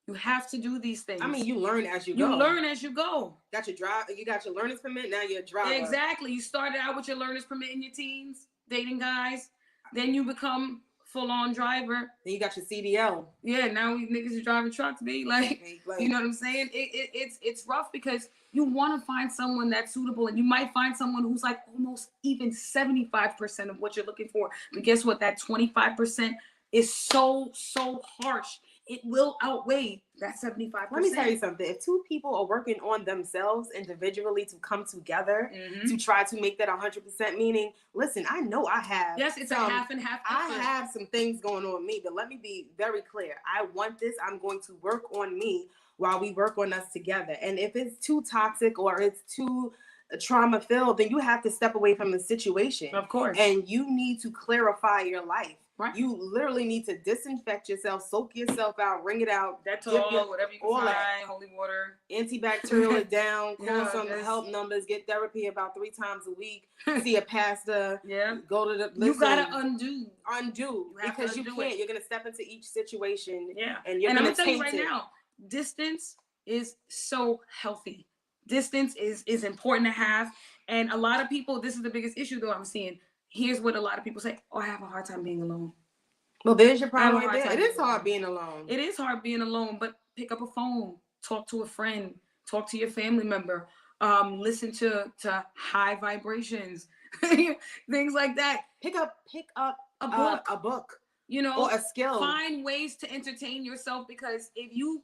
You have to do these things. I mean, you learn as you go. You learn as you go. You got your learner's permit, now you're a driver. Exactly. You started out with your learner's permit in your teens, dating guys. Then you become full on driver. Then you got your CDL. Yeah, now we niggas is driving trucks, be like, you know what I'm saying? It's rough because you want to find someone that's suitable, and you might find someone who's like almost even 75% of what you're looking for. But guess what? That 25% is so harsh. It will outweigh that 75%. Let me tell you something. If two people are working on themselves individually to come together to try to make that 100%, meaning, listen, I know I have. Yes, it's a half and half. I have some things going on with me, but let me be very clear. I want this. I'm going to work on me while we work on us together. And if it's too toxic or it's too trauma filled, then you have to step away from the situation. Of course. And you need to clarify your life. Right. You literally need to disinfect yourself, soak yourself out, wring it out. Dettol, whatever you can find, holy water. Antibacterial it down, call Yeah, some yes. help numbers, get therapy about 3 times a week, see a pastor, Yeah. go to the, listen, You gotta undo. You have to because you undo can't. it. You're going to step into each situation. Yeah. And you're I'm going gonna to tell you taint right it. now, distance is so healthy. Distance is important to have. And a lot of people, this is the biggest issue though I'm seeing. Here's what a lot of people say: oh, I have a hard time being alone. Well, there's your problem I have a right hard there. It time is hard being alone. It is hard being alone, but pick up a phone, talk to a friend, talk to your family member, listen to high vibrations, things like that. Pick up A book. a book, You know, or a skill. Find ways to entertain yourself, because if you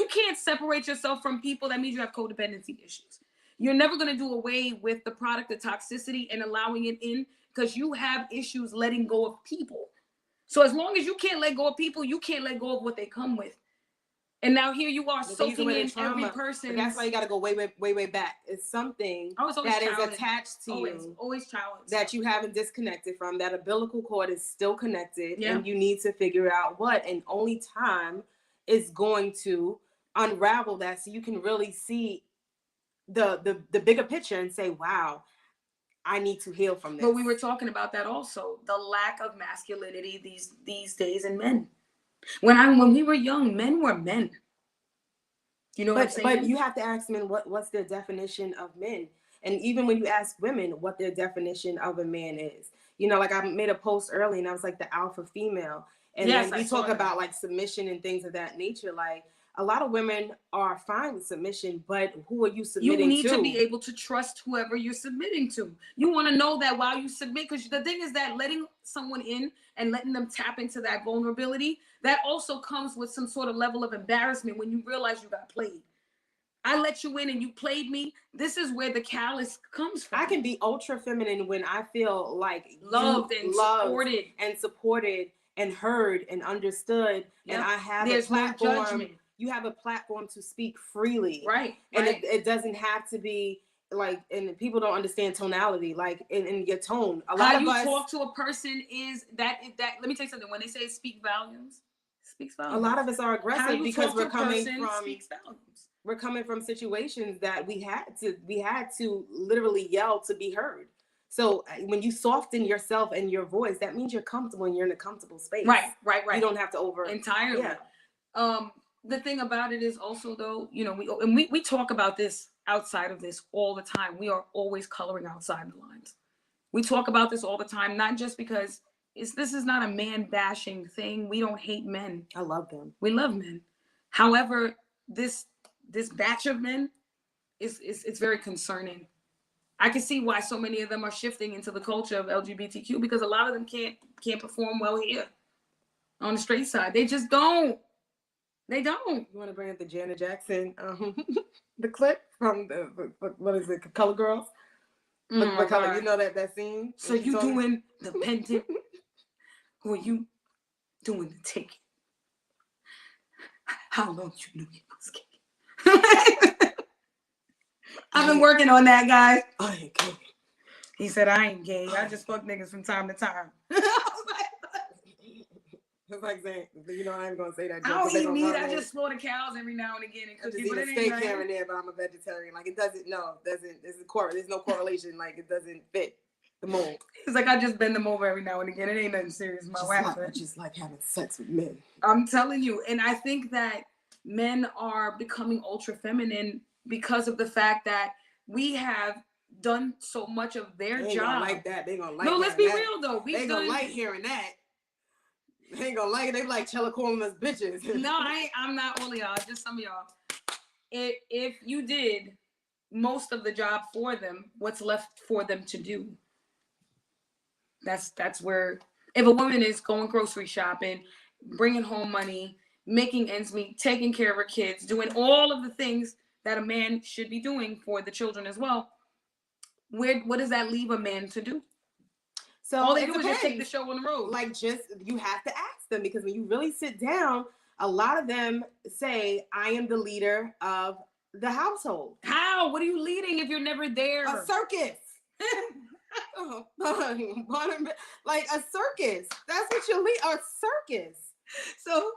can't separate yourself from people, that means you have codependency issues. You're never going to do away with the product of toxicity and allowing it in, because you have issues letting go of people. So as long as you can't let go of people, you can't let go of what they come with. And now here you are soaking in every person. That's why you got to go way back. It's something that is attached to you. Always challenged. That you haven't disconnected from. That umbilical cord is still connected. Yeah. And you need to figure out what. And only time is going to unravel that, so you can really see the bigger picture and say, wow, I need to heal from this. But we were talking about that also, the lack of masculinity these days in men. When we were young, men were men. You know what I'm saying? But you have to ask men what's their definition of men. And even when you ask women what their definition of a man is. You know, like I made a post early and I was like the alpha female. And yes, then we talk about like submission and things of that nature. Like a lot of women are fine with submission, but who are you submitting to? You need to be able to trust whoever you're submitting to. You want to know that while you submit, because the thing is that letting someone in and letting them tap into that vulnerability, that also comes with some sort of level of embarrassment when you realize you got played. I let you in and you played me. This is where the callous comes from. I can be ultra feminine when I feel like loved and supported and heard and understood. Yep. And I have There's a platform. No judgment. You have a platform to speak freely. Right. And right. It doesn't have to be like, and people don't understand tonality, like in your tone. How you talk to a person is that let me tell you something. When they say speak volumes, speaks volumes. A lot of us are aggressive because we're coming from situations that we had to literally yell to be heard. So when you soften yourself and your voice, that means you're comfortable and you're in a comfortable space. Right. You don't have to entirely. Yeah. The thing about it is also, though, you know, we talk about this outside of this all the time. We are always coloring outside the lines. We talk about this all the time, not just because this is not a man bashing thing. We don't hate men. I love them. We love men. However, this batch of men it's very concerning. I can see why so many of them are shifting into the culture of LGBTQ, because a lot of them can't perform well here on the straight side. They just don't. They don't. You want to bring up the Janet Jackson, the clip from the what is it, Color Girls? Color, you know that scene. So you doing the pendant, or you doing the ticket? How long you knew you was gay? I've been working on that, guys. I ain't gay. He said, I ain't gay. I just fuck niggas from time to time. It's like saying, you know, I ain't gonna say that. I don't eat meat. I just slaughter cows every now and again and cook it. But it ain't steak here and there, but I'm a vegetarian. Like it doesn't. There's no correlation. Like it doesn't fit the mold. It's like I just bend them over every now and again. It ain't nothing serious. I just like having sex with men. I'm telling you, and I think that men are becoming ultra feminine because of the fact that we have done so much of their job. Gonna like that. They gonna like. No, let's be real though. They gonna like hearing that. They ain't gonna like it. They be like Chela calling us bitches. No, I'm not all of y'all. Just some of y'all. If you did most of the job for them, what's left for them to do? That's where, if a woman is going grocery shopping, bringing home money, making ends meet, taking care of her kids, doing all of the things that a man should be doing for the children as well, what does that leave a man to do? So all they do is just take the show on the road. Like, just, you have to ask them, because when you really sit down, a lot of them say, I am the leader of the household. How? What are you leading if you're never there? A circus. Like a circus. That's what you lead. A circus. So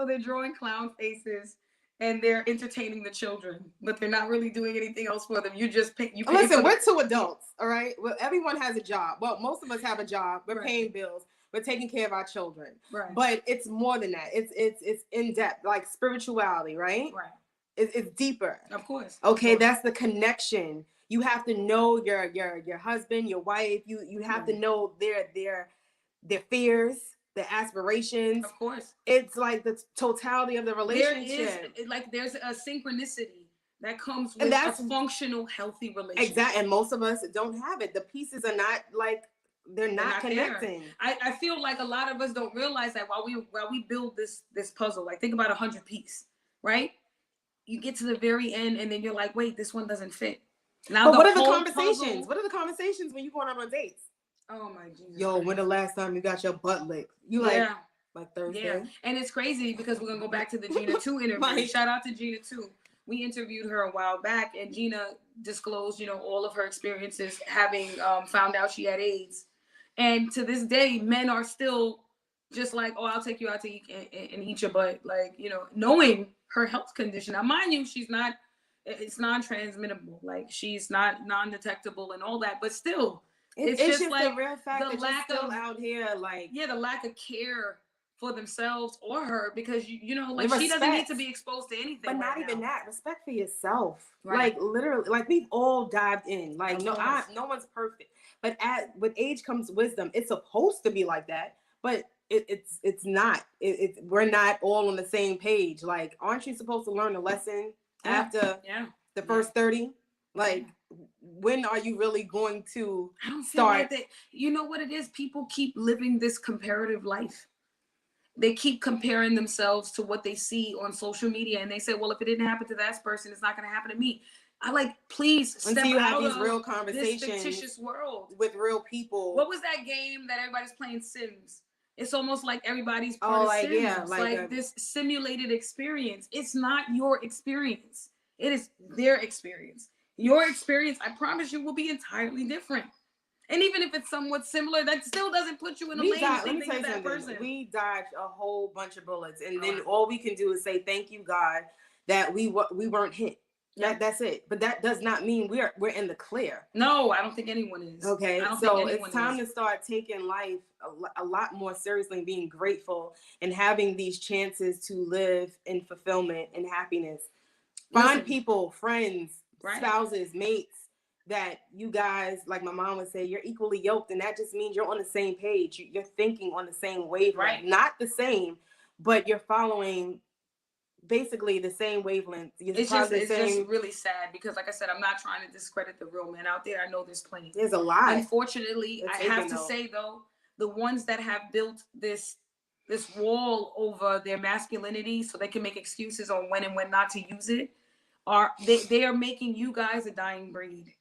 they're drawing clown faces and they're entertaining the children, but they're not really doing anything else for them. You just pick. You listen. We're two adults, all right. Well, everyone has a job. Well, most of us have a job. We're right. paying bills. We're taking care of our children. Right. But it's more than that. It's in depth, like spirituality, right? Right. It's deeper. Of course. Okay, that's the connection. You have to know your husband, your wife. You have to know their fears, their aspirations. Of course. It's like the totality of the relationship. There's a synchronicity that comes with a functional, healthy relationship. Exactly. And most of us don't have it. The pieces are not like, they're not connecting. I feel like a lot of us don't realize that while we build this puzzle, like think about 100 pieces, right? You get to the very end and then you're like, wait, this one doesn't fit. Now, but what are the conversations? What are the conversations when you going out on dates? Oh my Jesus. Yo, when the last time you got your butt licked? You like Thursday? Yeah. And it's crazy because we're gonna go back to the Gina 2 interview. Shout out to Gina 2. We interviewed her a while back and Gina disclosed, all of her experiences having found out she had AIDS. And to this day, men are still just like, oh, I'll take you out to eat and eat your butt. Like, knowing her health condition. Now, mind you, it's non-transmittable. Like, she's not non-detectable and all that. But still, it's just like the real fact that lack you're still out here, like, the lack of care for themselves or her, because she doesn't need to be exposed to anything. But not even that. Respect for yourself. Right. Like, literally, like, we've all dived in. Like, no one's perfect. But with age comes wisdom. It's supposed to be like that, but it's not. We're not all on the same page. Like, aren't you supposed to learn a lesson after the first 30? Like, when are you really going to start? Like you know what it is? People keep living this comparative life. They keep comparing themselves to what they see on social media, and they say, well, if it didn't happen to that person, it's not going to happen to me. Please step until you have out these of real conversations, this fictitious world with real people. What was that game that everybody's playing? Sims. It's almost like everybody's part of Sims. Yeah, like this simulated experience. It's not your experience. It is their experience. Your experience, I promise you, will be entirely different. And even if it's somewhat similar, that still doesn't put you in a lane. Let me tell you something. We dodged a whole bunch of bullets, and then all we can do is say thank you, God, that we weren't hit. That's it. But that does not mean we're in the clear. No, I don't think anyone is. Okay, so it's time to start taking life a lot more seriously and being grateful and having these chances to live in fulfillment and happiness. Find people, friends, spouses, mates that you guys, like my mom would say, you're equally yoked, and that just means you're on the same page. You're thinking on the same wavelength. Right. Not the same, but you're following basically the same wavelength. It's just really sad because, like I said, I'm not trying to discredit the real men out there. I know there's plenty. There's a lot. Unfortunately, I have to say though, the ones that have built this wall over their masculinity so they can make excuses on when and when not to use it, they are making you guys a dying breed.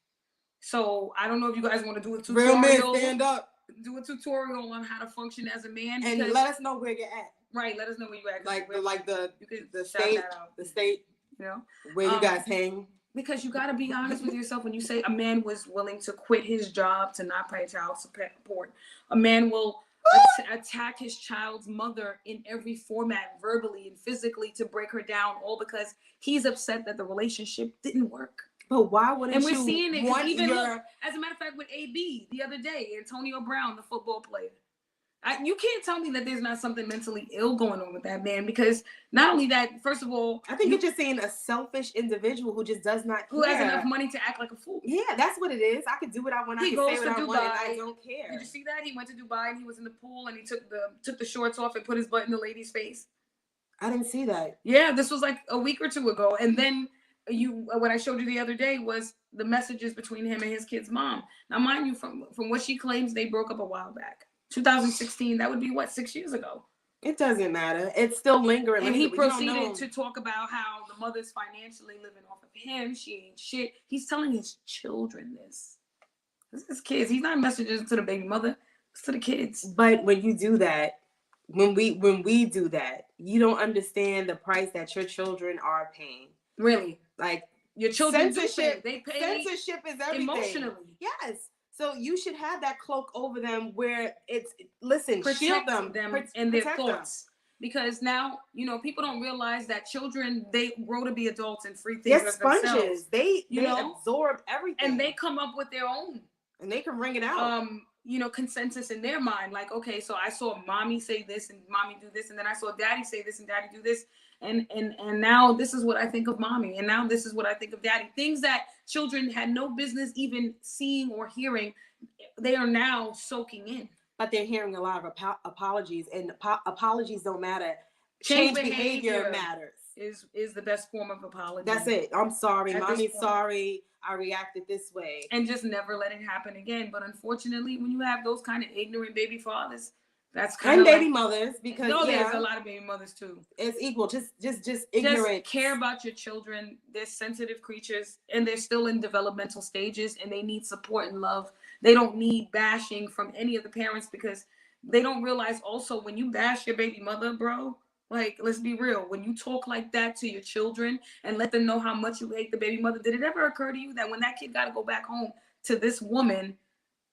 So I don't know if you guys want to do a tutorial. Real men, stand up. Do a tutorial on how to function as a man, and let us know where you're at. Right, let us know where you're at. The state, where you guys hang. Because you got to be honest with yourself when you say a man was willing to quit his job to not pay child support. A man will attack his child's mother in every format, verbally and physically, to break her down, all because he's upset that the relationship didn't work. But why wouldn't you? And we're seeing it. Even look, as a matter of fact, with AB the other day, Antonio Brown, the football player, You can't tell me that there's not something mentally ill going on with that man, because not only that, first of all, I think you're just seeing a selfish individual who just does not who care. has enough money to act like a fool. Yeah, that's what it is. I could do what I want. I can say what I want, and I don't care. Did you see that? He went to Dubai and he was in the pool and he took the shorts off and put his butt in the lady's face. I didn't see that. Yeah, this was like a week or two ago. And then what I showed you the other day was the messages between him and his kid's mom. Now, mind you, from what she claims, they broke up a while back. 2016, that would be what, 6 years ago? It doesn't matter. It's still lingering. And he proceeded to talk about how the mother's financially living off of him. She ain't shit. He's telling his children this. This is kids. He's not messaging to the baby mother. It's to the kids. But when you do that, when we do that, you don't understand the price that your children are paying. Really? Like, your children censorship. They pay Censorship is everything. emotionally. Yes. So you should have that cloak over them where it's shield them and their thoughts. Because now, people don't realize that children, they grow to be adults and free things. They're sponges. Themselves. They absorb everything. And they come up with their own. And they can bring it out. Consensus in their mind. Like, okay, so I saw mommy say this and mommy do this, and then I saw daddy say this and daddy do this. And now this is what I think of mommy, and now this is what I think of daddy. Things that children had no business even seeing or hearing, they are now soaking in. But they're hearing a lot of apologies, and apologies don't matter. Change behavior matters. Is the best form of apology. That's it. I'm sorry, mommy's sorry. I reacted this way. And just never let it happen again. But unfortunately, when you have those kind of ignorant baby fathers, that's kind of baby mothers, because there's a lot of baby mothers too. It's equal. Just ignorant. Just care about your children. They're sensitive creatures, and they're still in developmental stages, and they need support and love. They don't need bashing from any of the parents, because they don't realize also when you bash your baby mother, bro. Like, let's be real. When you talk like that to your children and let them know how much you hate the baby mother, did it ever occur to you that when that kid got to go back home to this woman,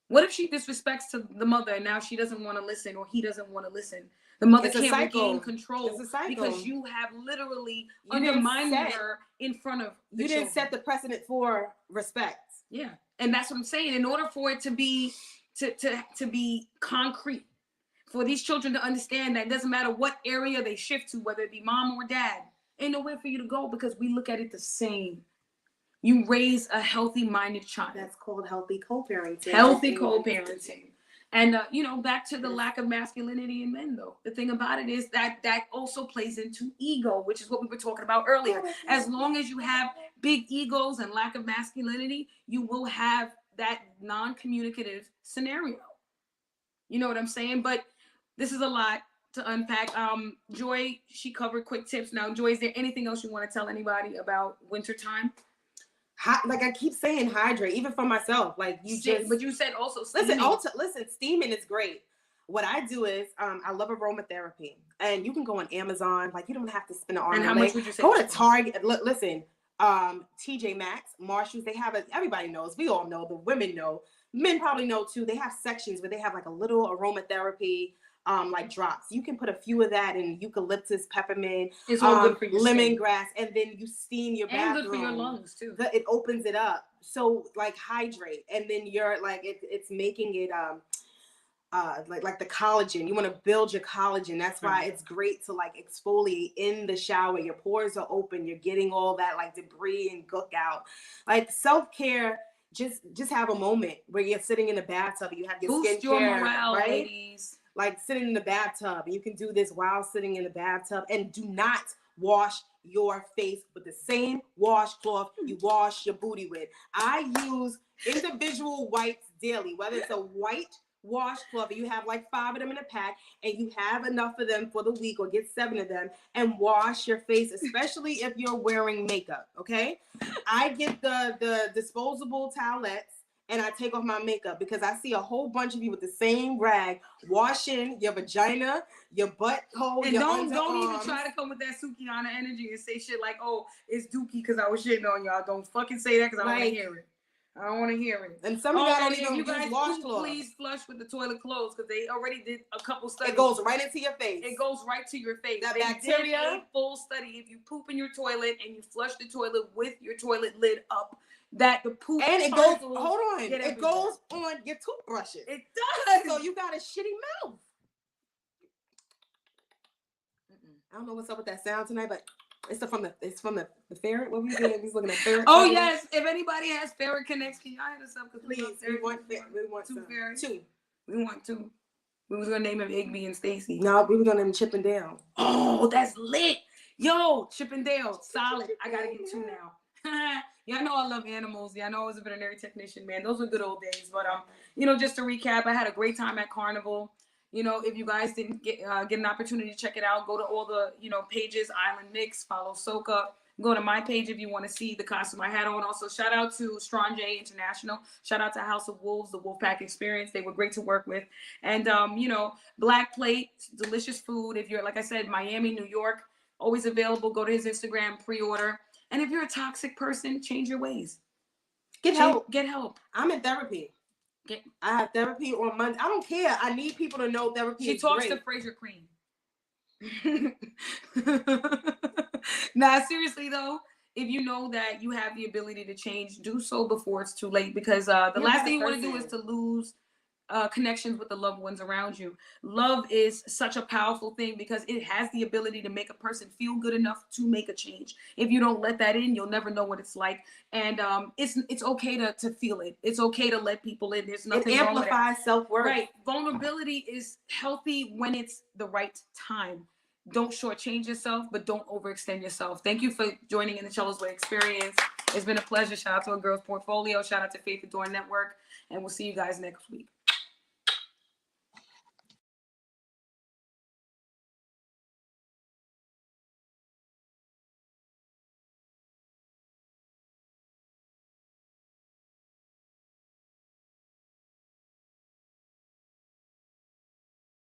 what if she disrespects to the mother and now she doesn't want to listen, or he doesn't want to listen? The mother can't regain control because you have literally undermined her in front of the children. Didn't set the precedent for respect. Yeah, and that's what I'm saying. In order for it to be to be concrete, for these children to understand that it doesn't matter what area they shift to, whether it be mom or dad, ain't nowhere for you to go, because we look at it the same. You raise a healthy-minded child. That's called healthy co-parenting. Healthy co-parenting. And, back to the lack of masculinity in men, though. The thing about it is that also plays into ego, which is what we were talking about earlier. As long as you have big egos and lack of masculinity, you will have that non-communicative scenario. You know what I'm saying? But this is a lot to unpack. Joy, she covered quick tips. Now, Joy, is there anything else you want to tell anybody about wintertime? Like I keep saying, hydrate, even for myself. Like but you said also steaming. Listen, steaming is great. What I do is, I love aromatherapy, and you can go on Amazon. Like, you don't have to spend an arm. And how much would you say? Go to Target. Listen, TJ Maxx, Marshalls. They have everybody knows. We all know. The women know. Men probably know too. They have sections where they have like a little aromatherapy. Like drops. You can put a few of that in eucalyptus, peppermint, it's all good for your lemongrass, and then you steam your bathroom. And good for your lungs too. It opens it up. So like hydrate, and then you're like it's making it like the collagen. You want to build your collagen. That's why it's great to like exfoliate in the shower. Your pores are open. You're getting all that like debris and gook out. Like self-care. Just have a moment where you're sitting in the bathtub. You have your Boost skincare, your morale, right? ladies. Like sitting in the bathtub. You can do this while sitting in the bathtub, and do not wash your face with the same washcloth you wash your booty with. I use individual wipes daily, whether it's a white washcloth, you have like 5 of them in a pack, and you have enough of them for the week, or get 7 of them and wash your face, especially if you're wearing makeup. Okay. I get the disposable towelettes, and I take off my makeup, because I see a whole bunch of you with the same rag washing your vagina, your butthole, and your don't even try to come with that Sukihana energy and say shit like, "Oh, it's Dookie because I was shitting on y'all." Don't fucking say that, because I don't want to hear it. I don't want to hear it. And some of y'all don't even use washcloths. Please flush with the toilet closed, because they already did a couple studies. It goes right into your face. It goes right to your face. That they bacteria. did a full study. If you poop in your toilet and you flush the toilet with your toilet lid up, that the poop and it goes. Hold on. It goes on your toothbrushes. It does. So you got a shitty mouth. I don't know what's up with that sound tonight, but it's from the ferret. What were we doing? We was looking at ferret. Oh yes, if anybody has ferret connects, can y'all hit us up? Please, we want two ferrets. Two. We want two. We was gonna name him Igby and Stacy. No, we were gonna name him Chip and Dale. Oh, that's lit. Yo, Chip and Dale, solid. I gotta get two now. Y'all know I love animals. Y'all know I was a veterinary technician, man. Those were good old days. But just to recap, I had a great time at Carnival. If you guys didn't get an opportunity to check it out, go to all the pages, Island Mix, follow Soka. Go to my page if you want to see the costume I had on. Also, shout out to Strong J International. Shout out to House of Wolves, the Wolfpack Experience. They were great to work with. And, Black Plate, delicious food. If you're, like I said, Miami, New York, always available. Go to his Instagram, pre-order. And if you're a toxic person, change your ways. Get help. Get help. I'm in therapy. I have therapy on Monday. I don't care. I need people to know therapy She is talks great. to Fraser Cream. Nah, seriously though, if you know that you have the ability to change, do so before it's too late, because the last thing you want to do is to lose connections with the loved ones around you. Love is such a powerful thing because it has the ability to make a person feel good enough to make a change. If you don't let that in, you'll never know what it's like. And it's okay to feel it. It's okay to let people in. There's nothing wrong with it. It amplifies self-worth. Right. Vulnerability is healthy when it's the right time. Don't shortchange yourself, but don't overextend yourself. Thank you for joining in the Chella's Way Experience. It's been a pleasure. Shout out to A Girl's Portfolio. Shout out to Faith Adorn Network. And we'll see you guys next week.